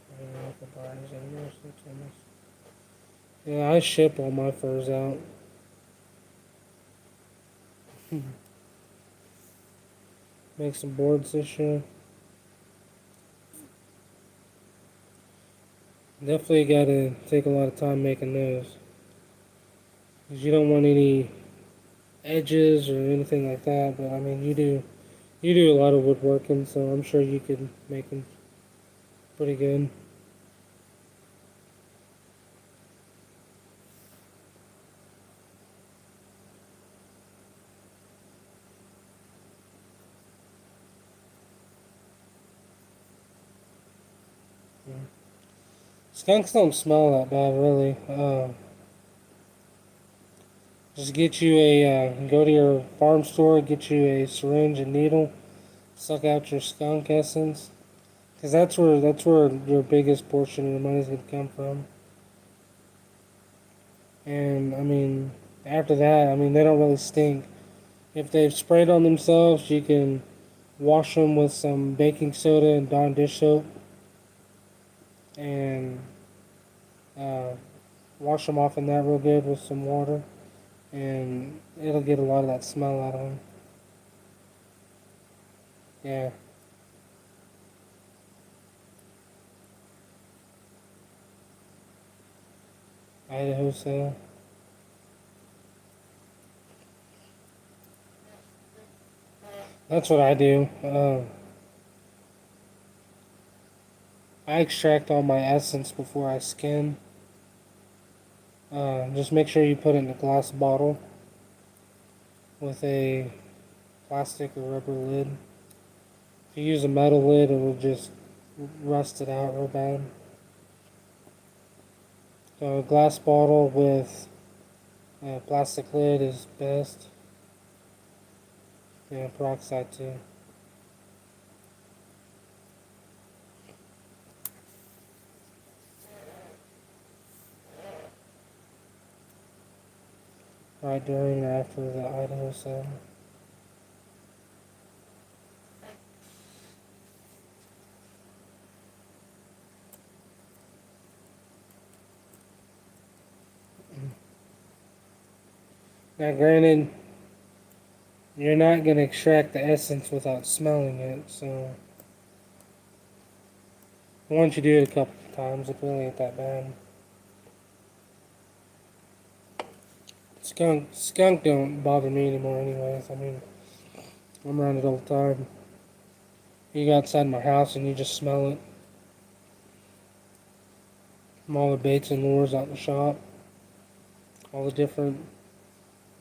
I don't know if the buyer's in there, sometimes. Yeah, I ship all my furs out. Make some boards this year. Definitely gotta take a lot of time making those. Because you don't want any edges or anything like that, but I mean, you do a lot of woodworking, so I'm sure you could make them pretty good. Yeah. Skunks don't smell that bad, really. Just get you go to your farm store, get you a syringe and needle, suck out your skunk essence, because that's where your biggest portion of your money's gonna come from. And I mean, after that, I mean, they don't really stink. If they've sprayed on themselves, you can wash them with some baking soda and Dawn dish soap, and uh, wash them off in that real good with some water, and it'll get a lot of that smell out of them. Yeah. Idaho sale. That's what I do. I extract all my essence before I skin. Just make sure you put it in a glass bottle with a plastic or rubber lid. If you use a metal lid, it will just rust it out real bad. So a glass bottle with a plastic lid is best. Yeah, peroxide too. Right during or after the Idaho sale. Now, granted, you're not going to extract the essence without smelling it, so once you do it a couple of times, it really ain't that bad. Skunk don't bother me anymore anyways. I mean, I'm around it all the time. You go outside my house and you just smell it. From all the baits and lures out in the shop. All the different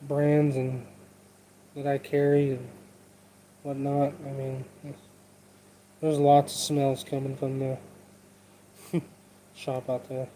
brands and that I carry and whatnot. I mean, there's lots of smells coming from the shop out there.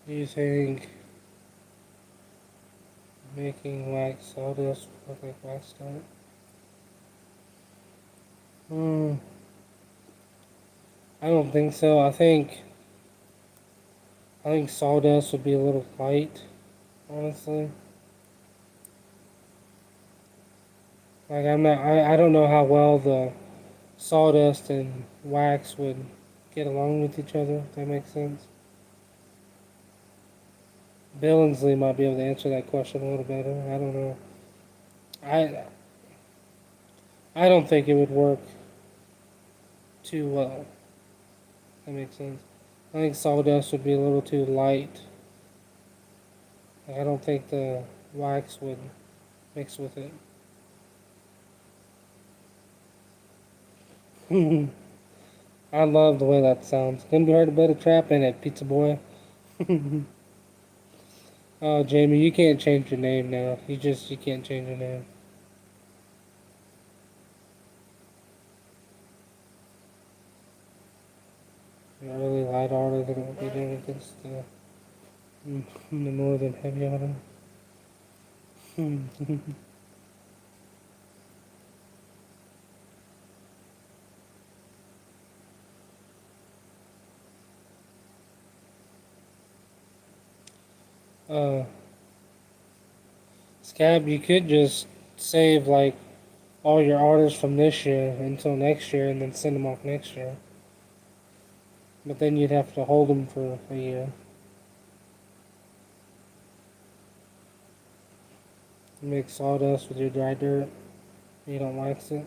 Do you think making wax sawdust look like wax don't? I don't think so. I think sawdust would be a little light, honestly. Like I don't know how well the sawdust and wax would get along with each other, if that makes sense. Billingsley might be able to answer that question a little better. I don't know. I I don't think it would work too well. That makes sense. I think sawdust would be a little too light. Like, I don't think the wax would mix with it. I love the way that sounds. Couldn't be hard to bet a trap in it, Pizza Boy. Oh, Jamie, you can't change your name now. You can't change your name. An early light order that will be done against the northern heavy order. uh, Scab, you could just save like all your orders from this year until next year and then send them off next year. But then you'd have to hold them for a year. Mix sawdust with your dry dirt. You don't wax it.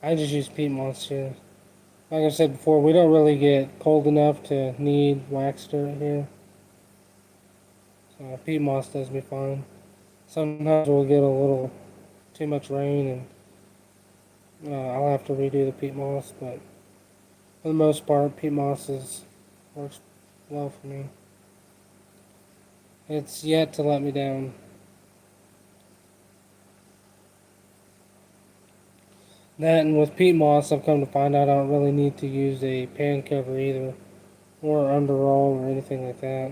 I just use peat moss here. Like I said before, we don't really get cold enough to need wax dirt here. So peat moss does me fine. Sometimes we'll get a little too much rain and I'll have to redo the peat moss, but for the most part, peat moss works well for me. It's yet to let me down. That and with peat moss, I've come to find out I don't really need to use a pan cover either, or underroll or anything like that.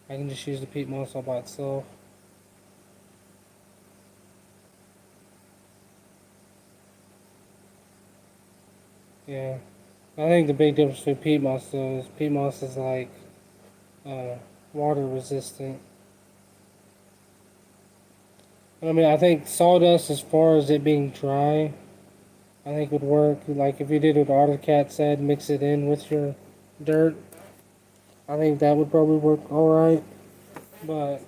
I can just use the peat moss all by itself. Yeah, I think the big difference between peat moss though is peat moss is like uh, water resistant. I mean, I think sawdust, as far as it being dry, I think would work. Like if you did what AutoCAD said, mix it in with your dirt. I think that would probably work all right. But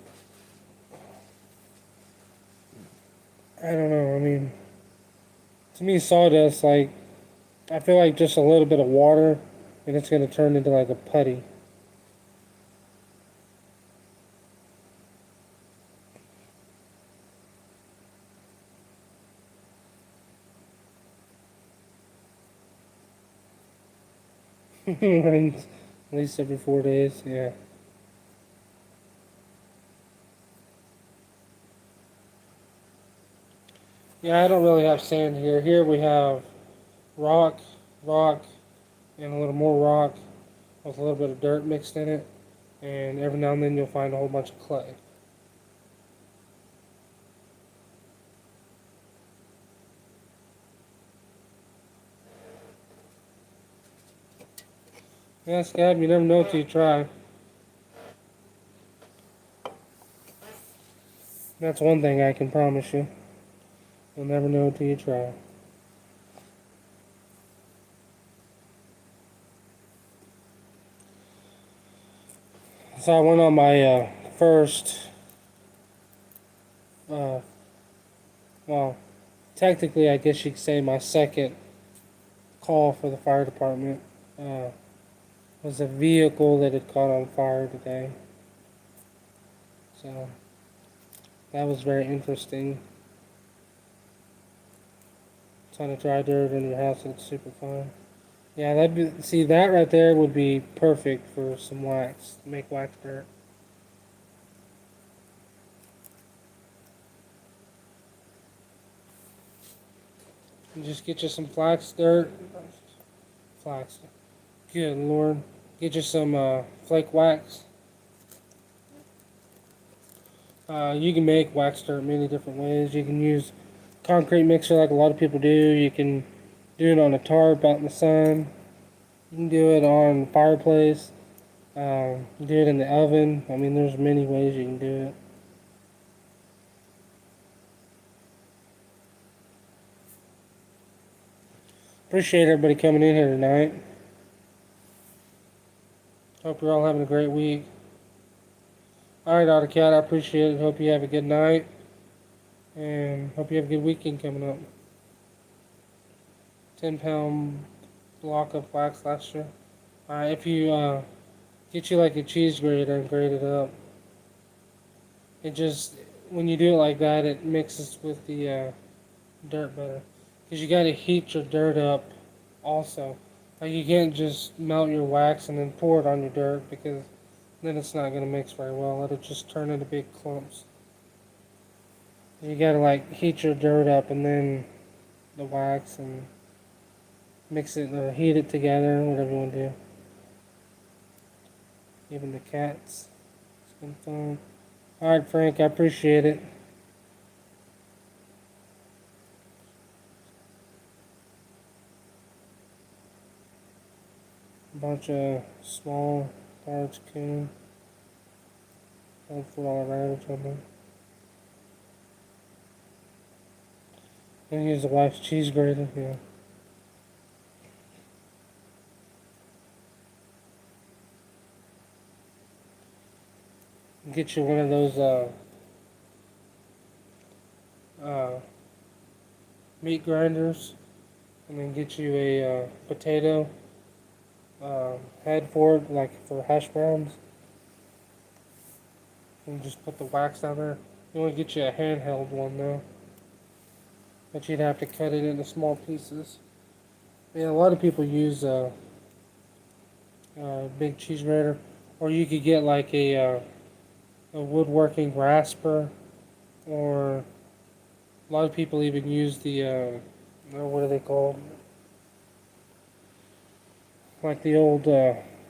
I don't know. I mean, to me, sawdust, like, I feel like just a little bit of water, and it's gonna turn into like a putty. At least every 4 days. Yeah. Yeah, I don't really have sand here. Here we have rock, rock, and a little more rock with a little bit of dirt mixed in it. And every now and then you'll find a whole bunch of clay. Yeah, Scab, you never know till you try. That's one thing I can promise you. You'll never know till you try. So I went on my first, uh, well, technically I guess you could say my second call for the fire department. Was a vehicle that had caught on fire today. So that was very interesting. Trying to dry dirt in your house looks super fun. Yeah, see that right there would be perfect for some wax. Make wax dirt. And just get you some flax dirt. Flax. Good lord. Get you some flake wax. You can make wax dirt many different ways. You can use concrete mixer like a lot of people do. You can do it on a tarp out in the sun. You can do it on the fireplace. Do it in the oven. I mean, there's many ways you can do it. Appreciate everybody coming in here tonight. Hope you're all having a great week. Alright, AutoCAD, I appreciate it. Hope you have a good night. And hope you have a good weekend coming up. 10-pound block of wax last year. If you get you like a cheese grater and grate it up, it just, when you do it like that, it mixes with the dirt better. Because you got to heat your dirt up also. Like you can't just melt your wax and then pour it on your dirt, because then it's not going to mix very well. It'll just turn into big clumps. You got to like heat your dirt up and then the wax and mix it or heat it together, whatever you want to do. Even the cats. It's been fun. Alright, Frank, I appreciate it. A bunch of small, large coon. $4 average on them. And use the wife's cheese grater, yeah. Get you one of those meat grinders, and then get you a potato head for it, like for hash browns. And just put the wax down there. You want to get you a handheld one though, but you'd have to cut it into small pieces. Yeah, a lot of people use a big cheese grater, or you could get like a woodworking rasper, or a lot of people even use the what are they called? Like the old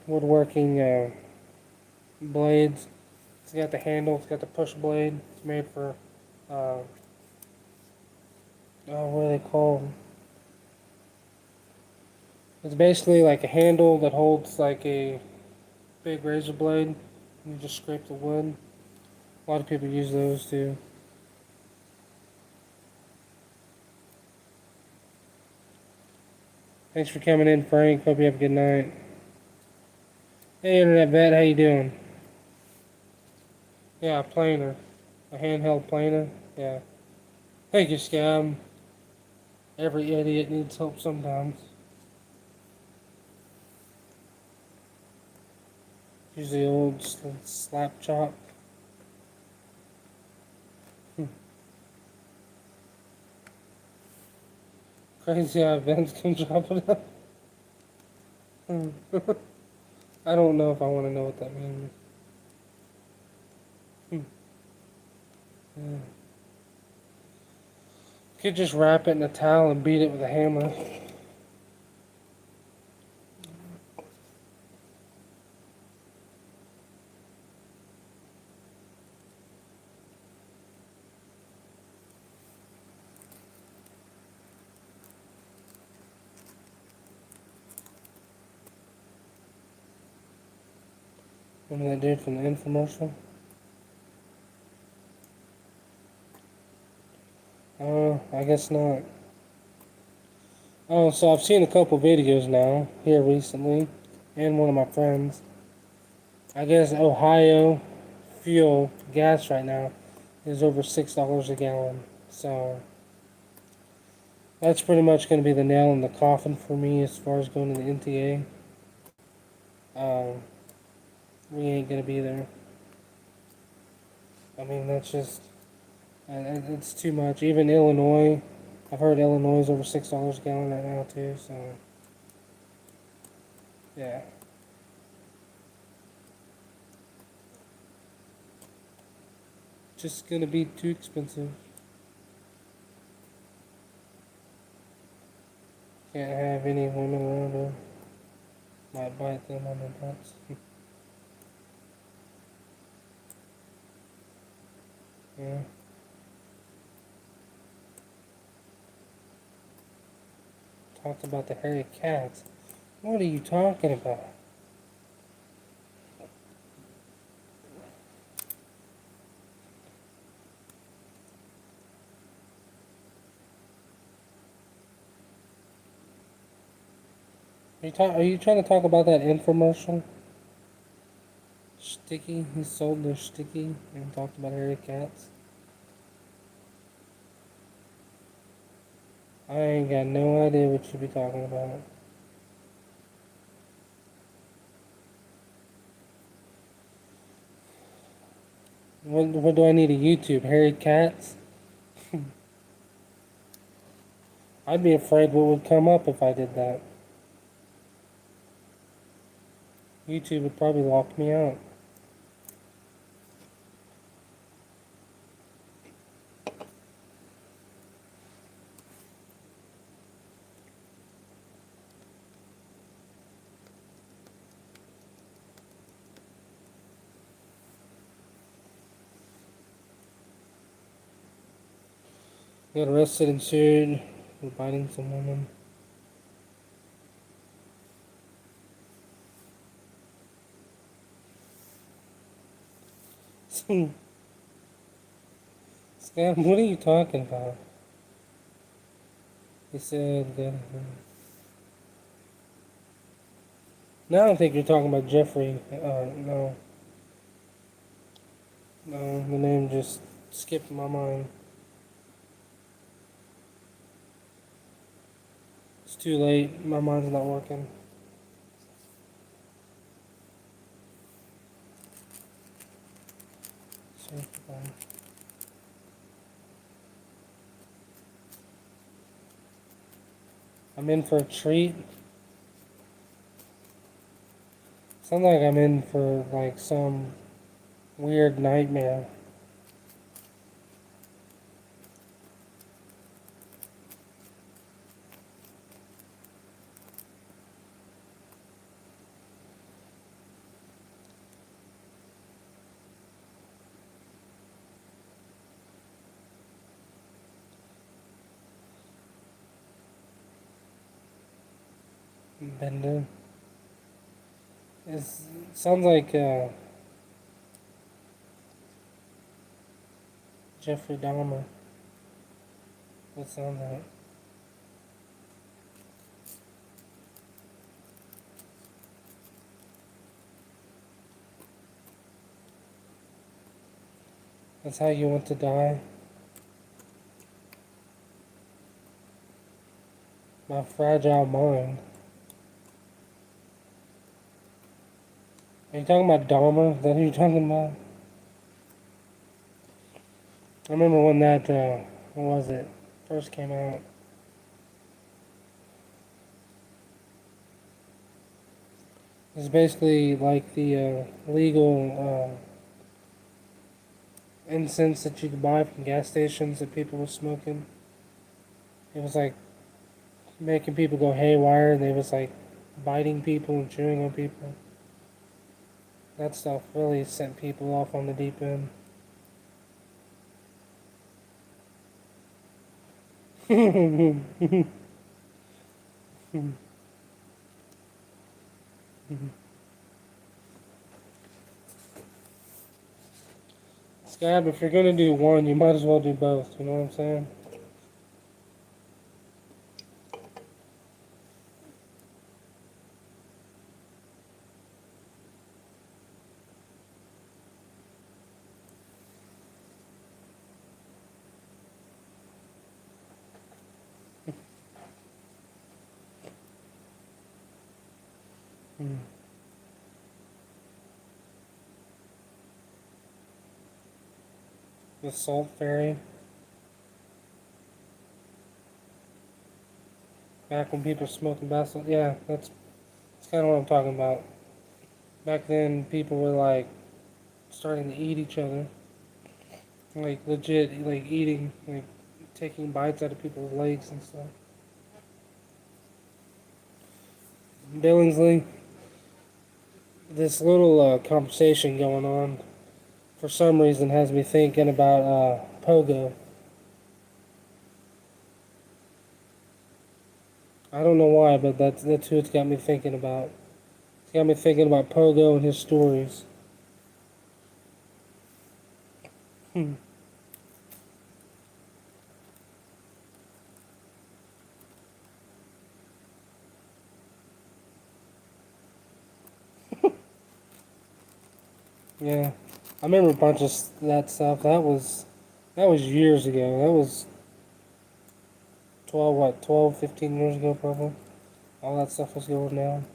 woodworking blades. It's got the handle. It's got the push blade. It's made for what are they called? It's basically like a handle that holds like a big razor blade. You just scrape the wood. A lot of people use those too. Thanks for coming in, Frank. Hope you have a good night. Hey, Internet Vet, how you doing? Yeah, a planer. A handheld planer. Yeah. Thank you, Scam. Every idiot needs help sometimes. Use the old slap chop. Crazy how events can drop it up. I don't know if I want to know what that means. Yeah. Could just wrap it in a towel and beat it with a hammer. Remember that dude from the infomercial? Oh, I guess not. Oh, so I've seen a couple videos now, here recently, and one of my friends. I guess Ohio fuel, gas right now, is over $6 a gallon. So, that's pretty much going to be the nail in the coffin for me as far as going to the NTA. We ain't going to be there. I mean, that's just, it's too much. Even Illinois, I've heard Illinois is over $6 a gallon right now too, so, yeah. Just gonna be too expensive. Can't have any women around her. Might bite them on their butts. Yeah. Talked about the hairy cats. What are you talking about? Are you trying to talk about that infomercial? Sticky? He sold their sticky and talked about hairy cats. I ain't got no idea what you be talking about. What do I need a YouTube? Hairy cats? I'd be afraid what would come up if I did that. YouTube would probably lock me out. Got arrested and sued for biting some woman. Scam, what are you talking about? He said that. No, I don't think you're talking about Jeffrey. No. No, the name just skipped my mind. It's too late. My mind's not working. So, I'm in for a treat. Sounds like I'm in for like some weird nightmare. been doing. It sounds like Jeffrey Dahmer. What sounds like? That's how you want to die? My fragile mind. Are you talking about Dahmer? Is that who you're talking about? I remember when that, what was it, first came out. It's basically like the legal incense that you could buy from gas stations that people were smoking. It was like making people go haywire, and they was like biting people and chewing on people. That stuff really sent people off on the deep end. Scab, if you're gonna do one, you might as well do both. You know what I'm saying? Hmm. The Salt Fairy. Back when people were smoking bath salt. Yeah, that's kind of what I'm talking about. Back then, people were like starting to eat each other. Like legit, like eating, like taking bites out of people's legs and stuff. Billingsley, this little conversation going on for some reason has me thinking about Pogo. I don't know why, but that's who it's got me thinking about. It's got me thinking about Pogo and his stories. Hmm. Yeah, I remember a bunch of that stuff. That was years ago. That was 12, 15 years ago probably. All that stuff was going down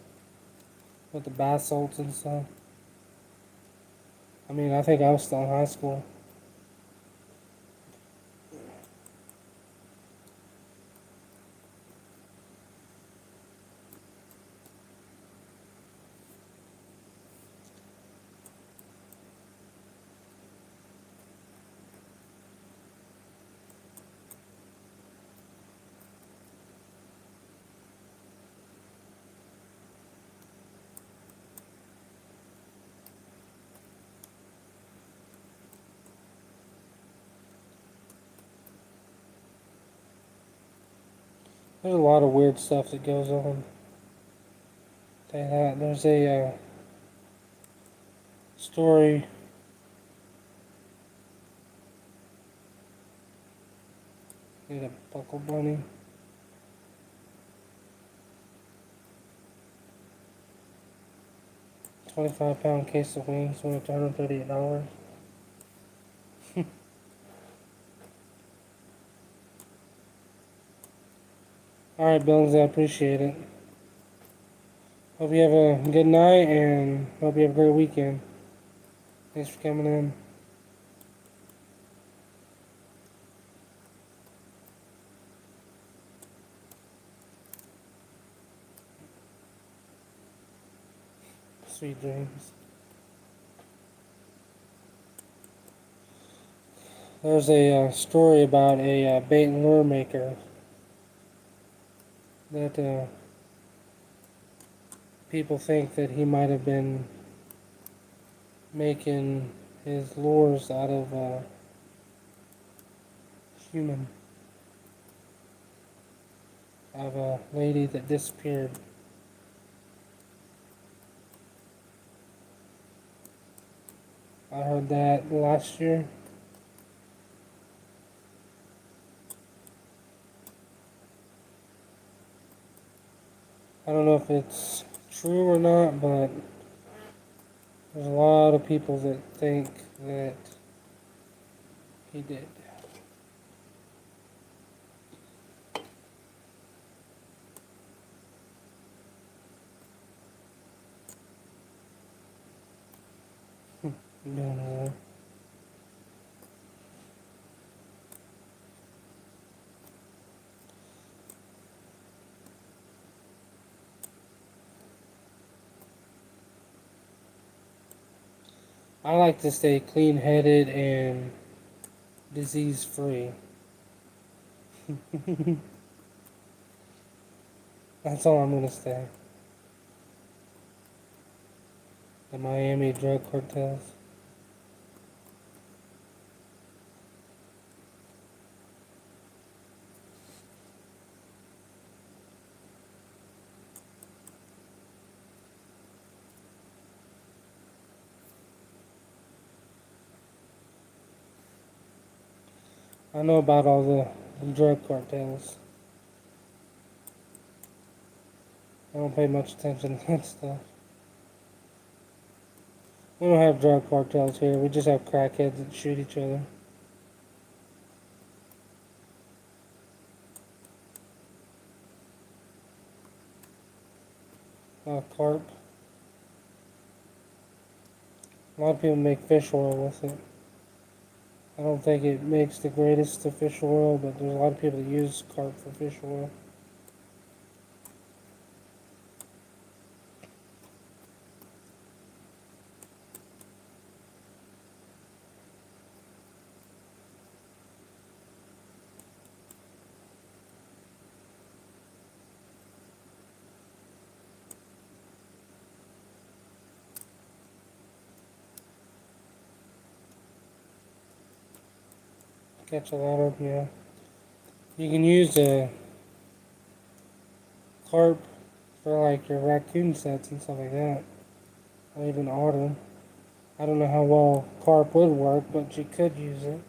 with the bath salts and stuff. I mean, I think I was still in high school. There's a lot of weird stuff that goes on. Tell you that. There's a story. Need a buckle bunny. 25-pound case of wings worth $138. Alright, Billings, I appreciate it. Hope you have a good night and hope you have a great weekend. Thanks for coming in. Sweet dreams. There's a story about a bait and lure maker that people think that he might have been making his lures out of human, out of a lady that disappeared. I heard that last year. I don't know if it's true or not, but there's a lot of people that think that he did. Don't know. I like to stay clean-headed and disease-free. That's all I'm gonna say. The Miami drug cartels. I know about all the drug cartels. I don't pay much attention to that stuff. We don't have drug cartels here. We just have crackheads that shoot each other. Carp. A lot of people make fish oil with it. I don't think it makes the greatest of fish oil, but there's a lot of people that use carp for fish oil. Catch a lot of them, yeah. You can use carp for like your raccoon sets and stuff like that. Or even otter. I don't know how well carp would work, but you could use it.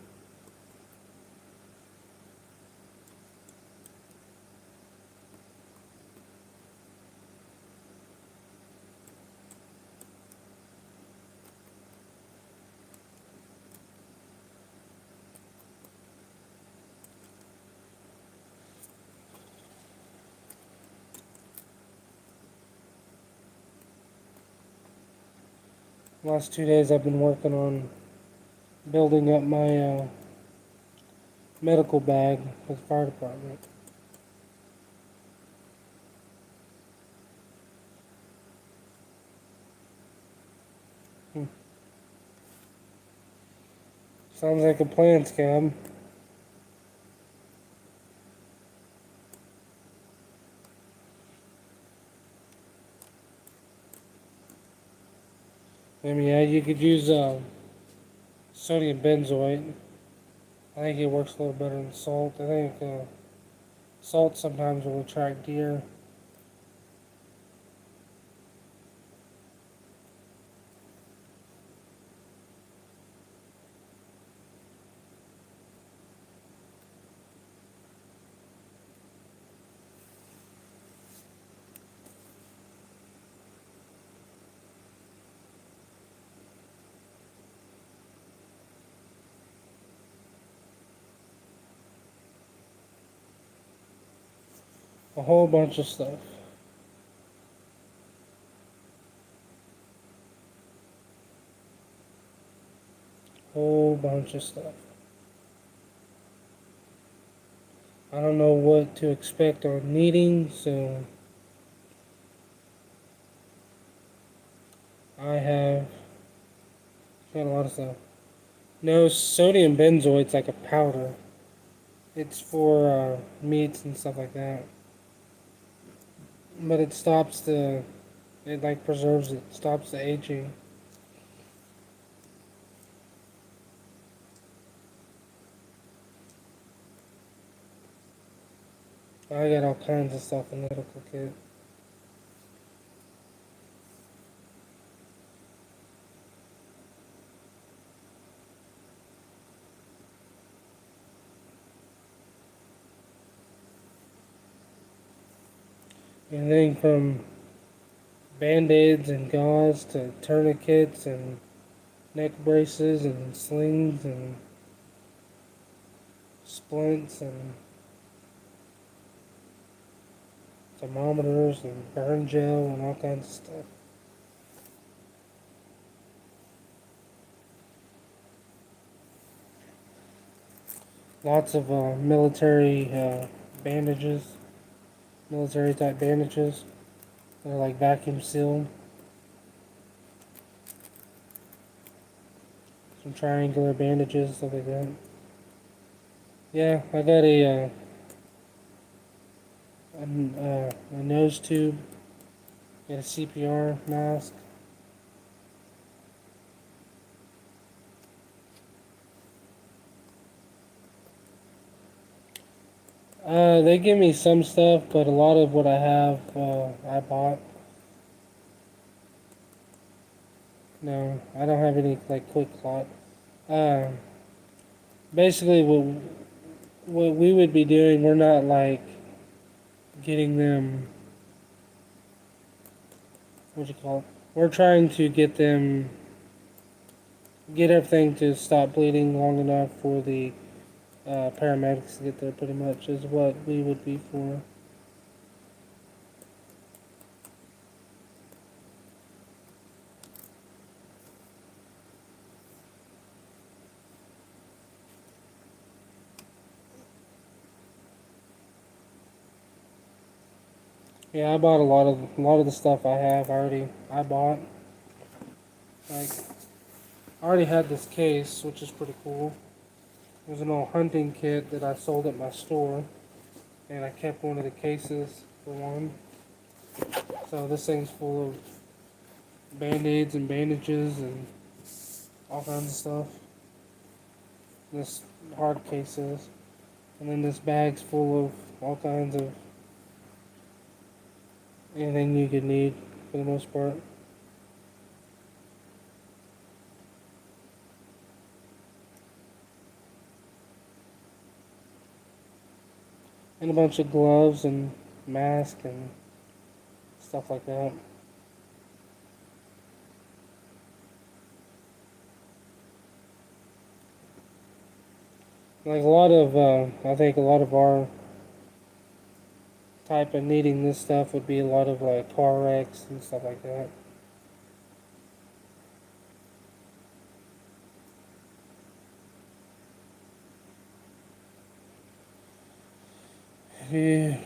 Last 2 days I've been working on building up my medical bag for the fire department. Sounds like a plan, Scab. I mean, yeah, you could use sodium benzoate. I think it works a little better than salt. I think salt sometimes will attract deer. A whole bunch of stuff. Whole bunch of stuff. I don't know what to expect on needing, so I have got a lot of stuff. No, sodium benzoate's like a powder. It's for meats and stuff like that. But it stops it like preserves it, stops the aging. I got all kinds of stuff in the medical kit. Anything from band-aids and gauze to tourniquets and neck braces and slings and splints and thermometers and burn gel and all kinds of stuff. Lots of military bandages, military type bandages. They're like vacuum sealed. Some triangular bandages, stuff like that. Yeah, I got a nose tube, got a CPR mask. They give me some stuff, but a lot of what I have, I bought. No, I don't have any like quick clot. Uh, Basically, what we would be doing, we're not like getting them. What you call it? We're trying to get everything to stop bleeding long enough for the paramedics to get there. Pretty much is what we would be for. Yeah, I bought a lot of the stuff I have already. I bought like I already had this case, which is pretty cool. It was an old hunting kit that I sold at my store, and I kept one of the cases for one. So this thing's full of band-aids and bandages and all kinds of stuff. This hard case is, and then this bag's full of all kinds of anything you could need for the most part. And a bunch of gloves and mask and stuff like that. Like a lot of, I think a lot of our type of needing this stuff would be a lot of like car wrecks and stuff like that. If you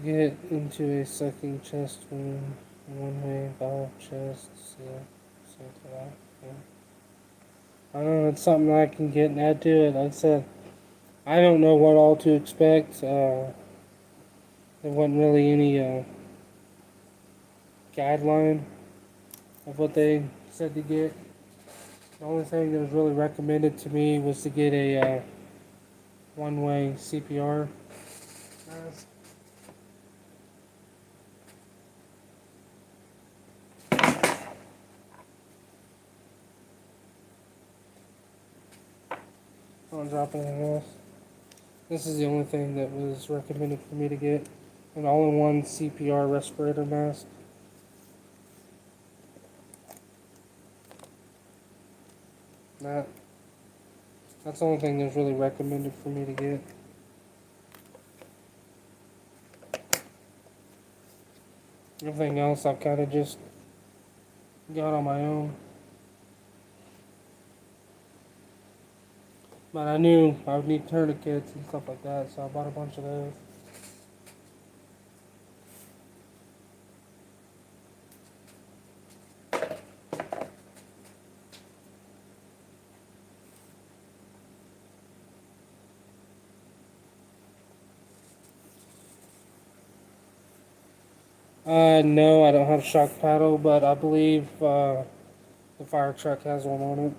get into a sucking chest wound, one-way valve chest, seal, something like that. I don't know, it's something I can get and add to it. Like I said, I don't know what all to expect. There wasn't really any guideline of what they said to get. The only thing that was really recommended to me was to get a one-way CPR mask. Don't drop anything else. This is the only thing that was recommended for me to get. An all-in-one CPR respirator mask. That's the only thing that's really recommended for me to get. Everything else I've kind of just got on my own. But I knew I would need tourniquets and stuff like that, so I bought a bunch of those. No, I don't have shock paddle, but I believe the fire truck has one on it.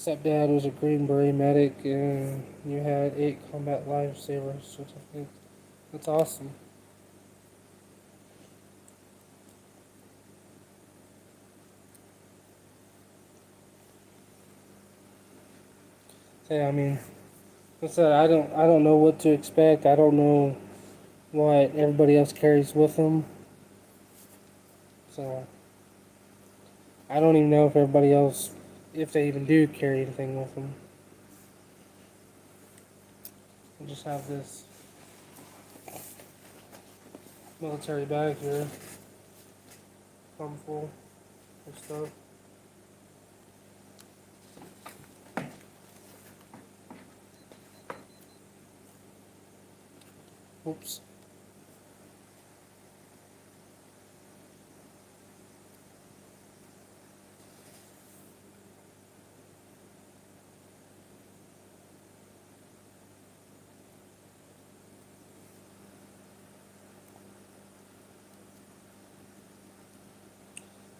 stepdad was a Green Beret medic, and you had 8 combat lifesavers, which I think that's awesome. So, yeah, I mean, like I said, I don't know what to expect. I don't know what everybody else carries with them. So I don't even know if everybody else, if they even do carry anything with them. I just have this military bag here, plumb full of stuff. Oops.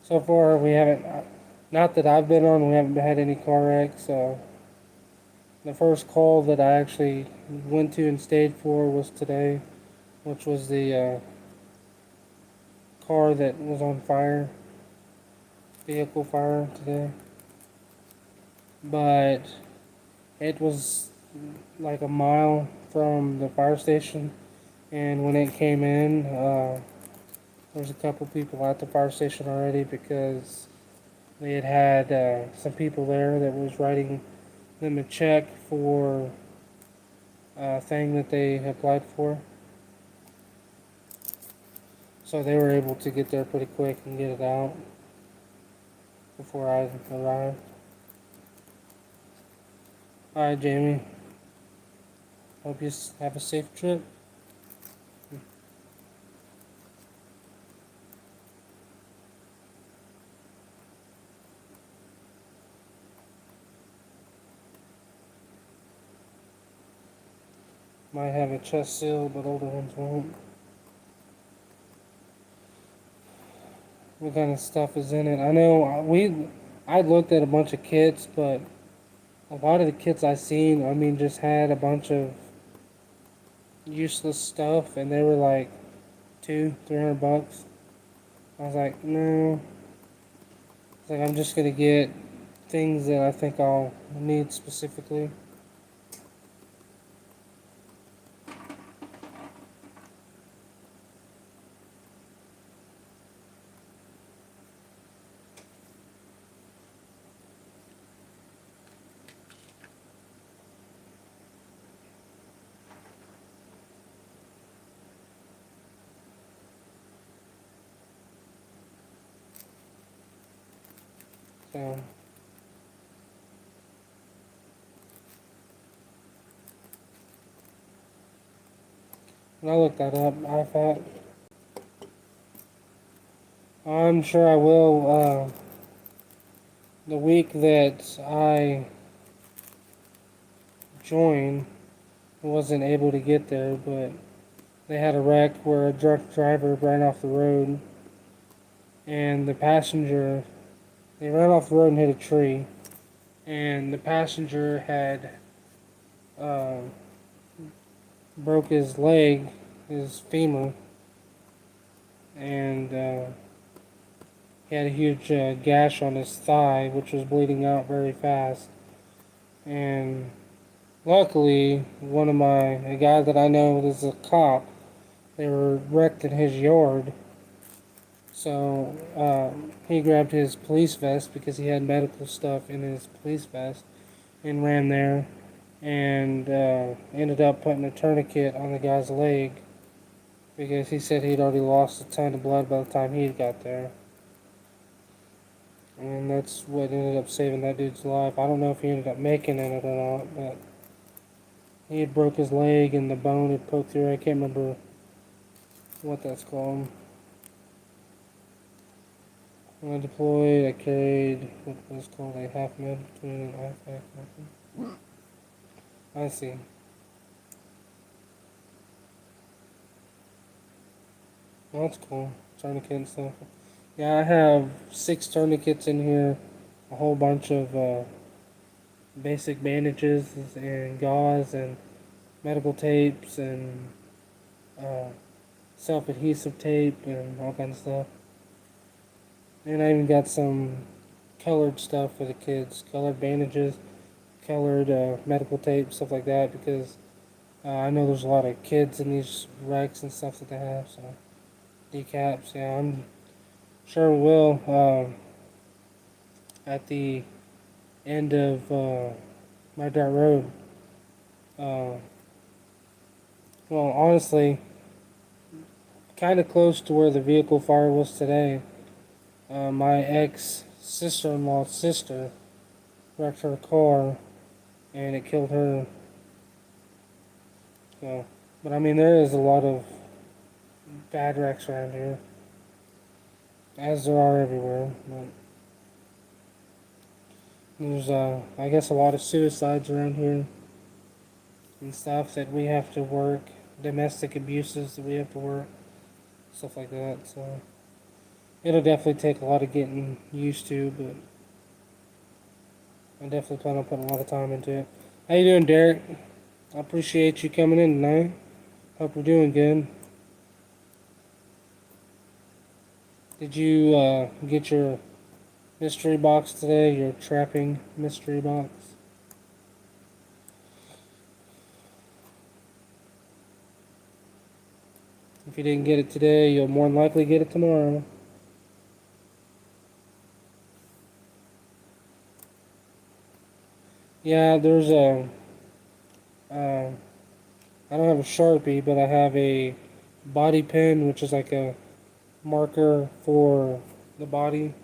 So far, we haven't, not that I've been on, we haven't had any car wrecks. The first call that I actually went to and stayed for was today, which was the car that was on fire, vehicle fire today. But it was like a mile from the fire station, and when it came in, there was a couple people at the fire station already because they had some people there that was writing them a check for a thing that they applied for. So they were able to get there pretty quick and get it out before I arrived. Alright, Jamie. Hope you have a safe trip. Might have a chest seal, but older ones won't. What kind of stuff is in it? I know I looked at a bunch of kits, but a lot of the kits I seen, I mean, just had a bunch of useless stuff, and they were like $200-300. I was like, no. It's like I'm just gonna get things that I think I'll need specifically. So when I look that up, IFAC. I'm sure I will. The week that I joined, I wasn't able to get there, but they had a wreck where a drunk driver ran off the road, and the passenger, they ran off the road and hit a tree, and the passenger had uh, broke his leg, his femur, and he had a huge gash on his thigh, which was bleeding out very fast. And luckily, a guy that I know is a cop, they were wrecked in his yard. So he grabbed his police vest because he had medical stuff in his police vest and ran there and ended up putting a tourniquet on the guy's leg because he said he'd already lost a ton of blood by the time he got there. And that's what ended up saving that dude's life. I don't know if he ended up making it or not, but he had broke his leg and the bone had poked through. I can't remember what that's called. When I deployed, I carried what was called a half med between an IFAC. I see. Well, that's cool. Tourniquet and stuff. Yeah, I have 6 tourniquets in here, a whole bunch of basic bandages and gauze and medical tapes and uh, self-adhesive tape and all kinds of stuff. And I even got some colored stuff for the kids, colored bandages, colored medical tape, stuff like that, because I know there's a lot of kids in these wrecks and stuff that they have. So decaps, yeah, I'm sure will. At the end of my dirt road. Uh, well, honestly, kind of close to where the vehicle fire was today. My ex sister-in-law's sister wrecked her car, and it killed her. So, but I mean, there is a lot of bad wrecks around here, as there are everywhere. But there's, I guess, a lot of suicides around here and stuff that we have to work, domestic abuses that we have to work, stuff like that. So it'll definitely take a lot of getting used to, but I definitely plan on putting a lot of time into it. How you doing, Derek? I appreciate you coming in tonight. Hope you're doing good. Did you get your mystery box today? Your trapping mystery box? If you didn't get it today, you'll more than likely get it tomorrow. Yeah, there's a. I don't have a Sharpie, but I have a body pen, which is like a marker for the body.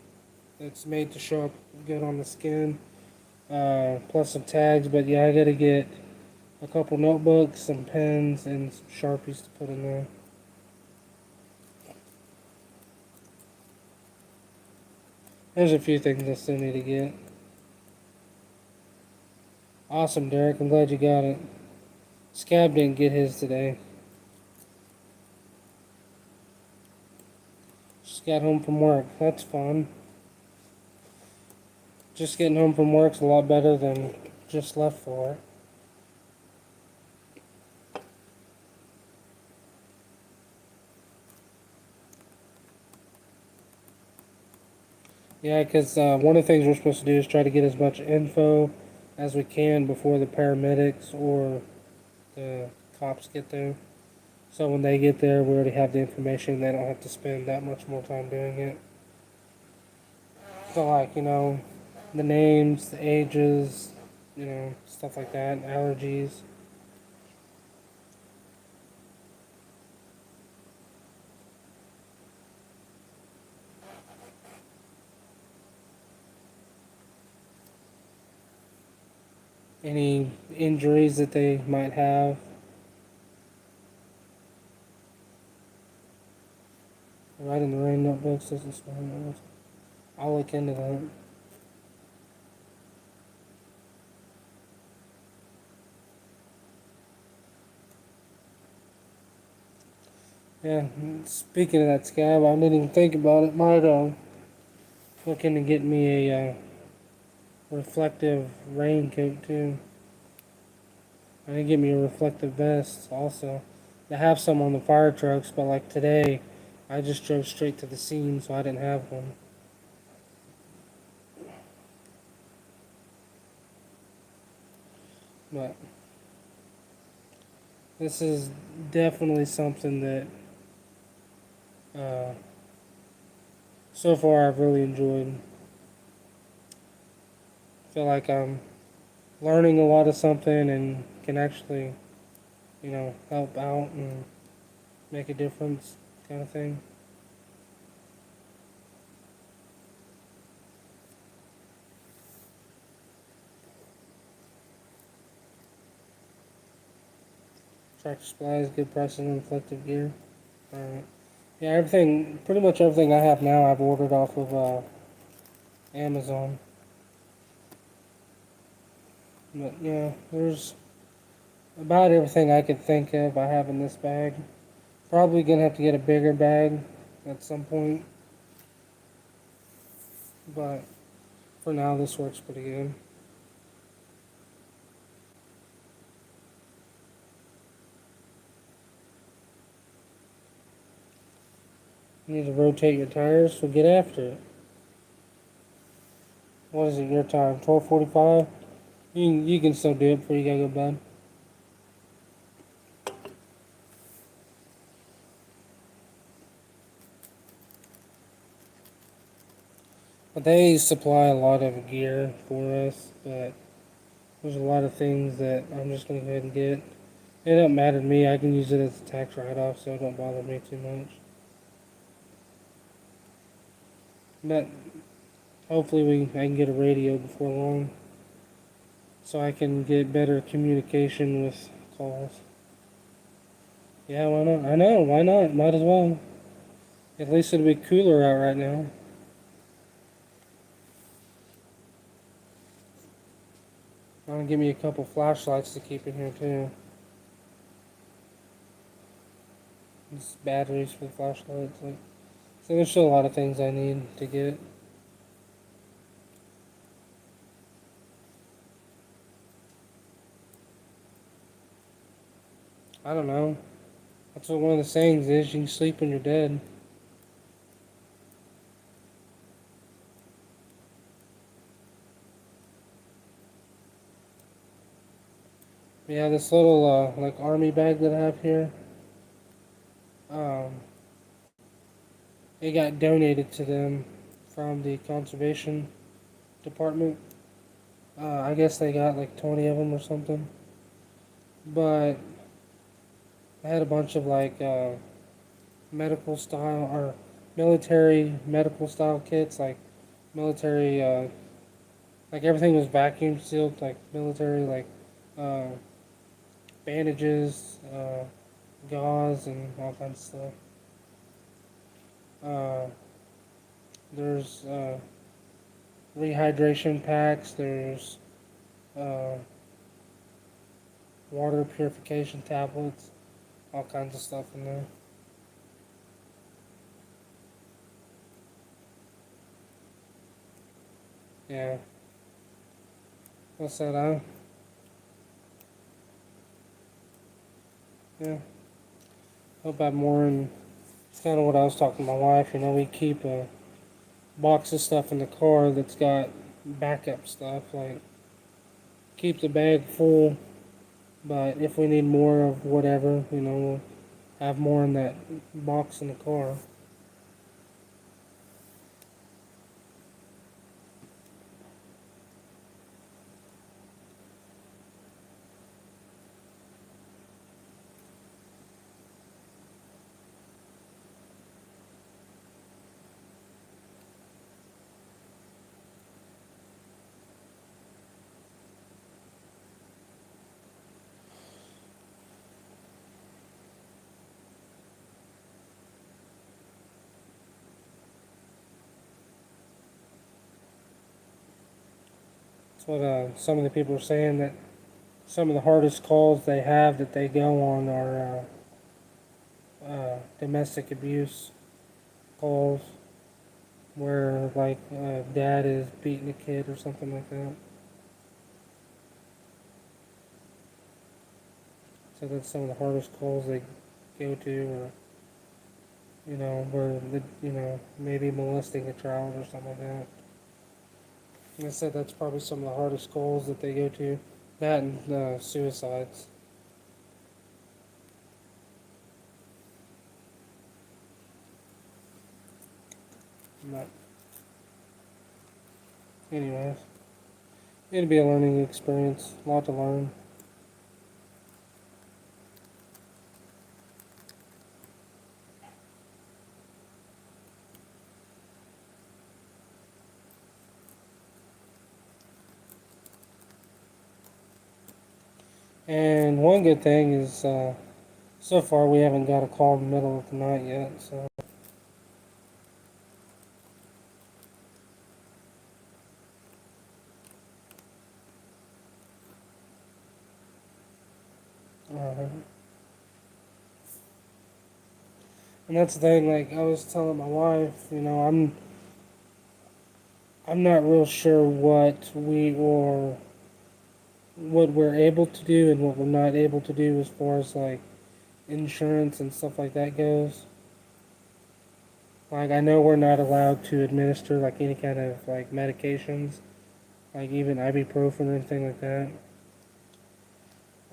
It's made to show up good on the skin. Plus some tags, but yeah, I gotta get a couple notebooks, some pens, and some Sharpies to put in there. There's a few things I still need to get. Awesome, Derek. I'm glad you got it. Scab didn't get his today. Just got home from work. That's fun. Just getting home from work's a lot better than just left for it. Yeah, because one of the things we're supposed to do is try to get as much info as we can before the paramedics or the cops get there. So when they get there, we already have the information. They don't have to spend that much more time doing it. So, like, the names, the ages, stuff like that, allergies. Any injuries that they might have. Write in the rain notebooks doesn't spell. I'll look into that. Yeah, speaking of that scab, I didn't even think about it. Might look into getting me a reflective raincoat too. I need to get me a reflective vest also. They have some on the fire trucks, but like today, I just drove straight to the scene, so I didn't have one. But this is definitely something that so far I've really enjoyed. I feel like I'm learning a lot of something and can actually, help out and make a difference, kind of thing. Tractor supplies, good prices on reflective gear. Alright. Yeah, everything, pretty much everything I have now I've ordered off of Amazon. But yeah, there's about everything I could think of I have in this bag. Probably gonna have to get a bigger bag at some point. But for now, this works pretty good. You need to rotate your tires, so get after it. What is it, your time? 12:45? You can still do it before you gotta go to bed. But they supply a lot of gear for us, but there's a lot of things that I'm just gonna go ahead and get. It don't matter to me. I can use it as a tax write-off, so it don't bother me too much. But hopefully I can get a radio before long, so I can get better communication with calls. Yeah, why not? I know, why not? Might as well. At least it'll be cooler out right now. I'm gonna give me a couple flashlights to keep in here too. Just batteries for the flashlights. Like, so there's still a lot of things I need to get. I don't know. That's what one of the sayings is. You can sleep when you're dead. Yeah, this little like army bag that I have here. Um, it got donated to them from the conservation department. I guess they got like 20 of them or something. But I had a bunch of like medical style or military medical style kits, like military, like everything was vacuum sealed, like military, like uh, bandages, gauze, and all kinds of stuff. Uh, there's rehydration packs. There's uh, water purification tablets. All kinds of stuff in there. Yeah. What's that? Yeah. Hope I have more. And it's kind of what I was talking to my wife. You know, we keep a box of stuff in the car that's got backup stuff. Like, keep the bag full, but if we need more of whatever, you know, we'll have more in that box in the car. That's what some of the people are saying, that some of the hardest calls they have that they go on are domestic abuse calls, where like dad is beating a kid or something like that. So that's some of the hardest calls they go to, or where maybe molesting a child or something like that. And I said that's probably some of the hardest calls that they go to. That and suicides. But anyways, it'll be a learning experience. A lot to learn. And one good thing is, so far we haven't got a call in the middle of the night yet. So. And that's the thing. Like I was telling my wife, I'm not real sure what we're able to do and what we're not able to do as far as like insurance and stuff like that goes. Like, I know we're not allowed to administer like any kind of like medications, like even ibuprofen or anything like that.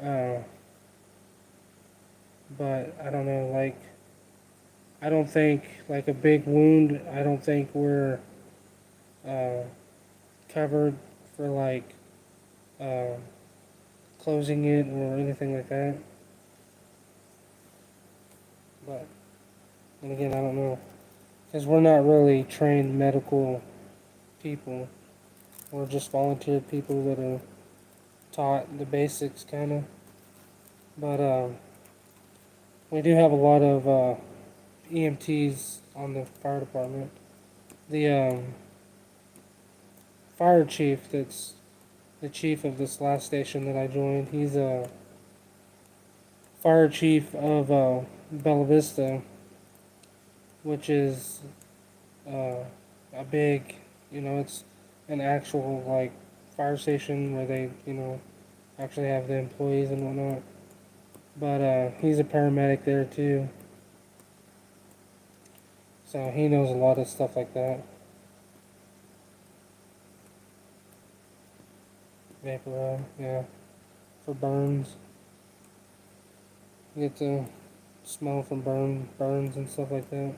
Uh, but I don't know, like, I don't think like a big wound. I don't think we're uh, covered for like uh, closing it or anything like that. But and again, I don't know because we're not really trained medical people. We're just volunteer people that are taught the basics, kind of. But we do have a lot of EMTs on the fire department. The fire chief that's the chief of this last station that I joined, he's a fire chief of Bella Vista, which is uh, a big, it's an actual like fire station where they, actually have the employees and whatnot. But he's a paramedic there too, so he knows a lot of stuff like that. Vapor, yeah, for burns. You get to smell from burns and stuff like that.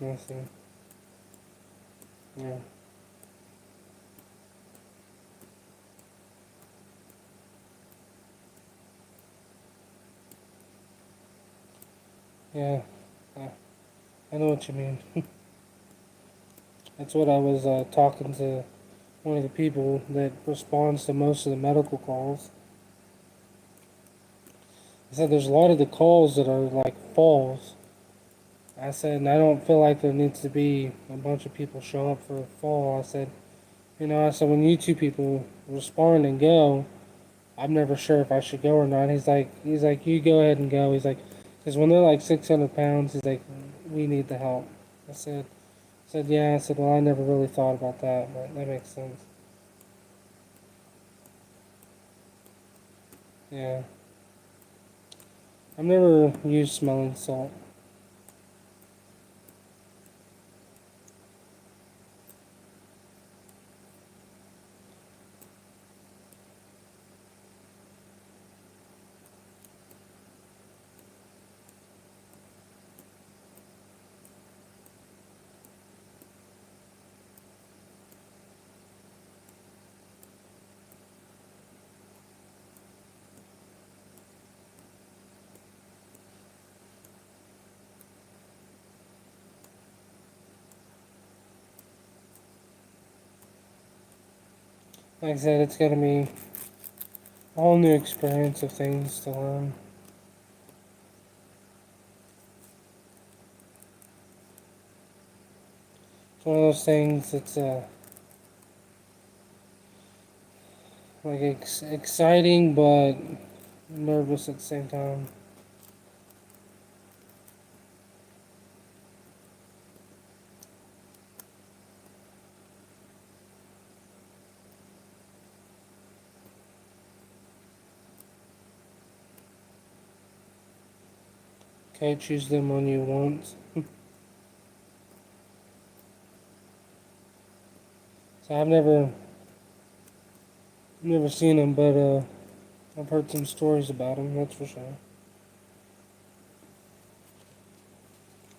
I see. Yeah. Yeah. I, I know what you mean. That's what I was talking to one of the people that responds to most of the medical calls. I said there's a lot of the calls that are like falls. I said, and I don't feel like there needs to be a bunch of people show up for a fall. I said, I said, when you two people respond and go, I'm never sure if I should go or not. He's like, you go ahead and go. He's like, because when they're like 600 pounds, he's like, we need the help. I said, yeah. I said, well, I never really thought about that, but that makes sense. Yeah. I've never used smelling salt. Like I said, it's gonna be a whole new experience of things to learn. It's one of those things that's like exciting but nervous at the same time. Can't choose them on you once. So I've never seen them, but I've heard some stories about them. That's for sure.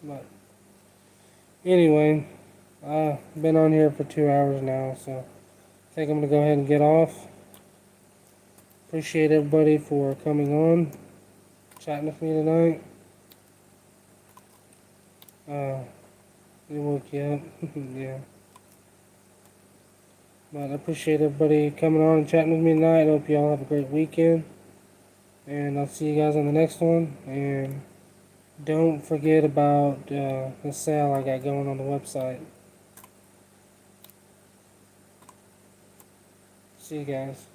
But anyway, I've been on here for 2 hours now, so I think I'm gonna go ahead and get off. Appreciate everybody for coming on, chatting with me tonight. it woke you up. Yeah. But I appreciate everybody coming on and chatting with me tonight. I hope you all have a great weekend. And I'll see you guys on the next one. And don't forget about the sale I got going on the website. See you guys.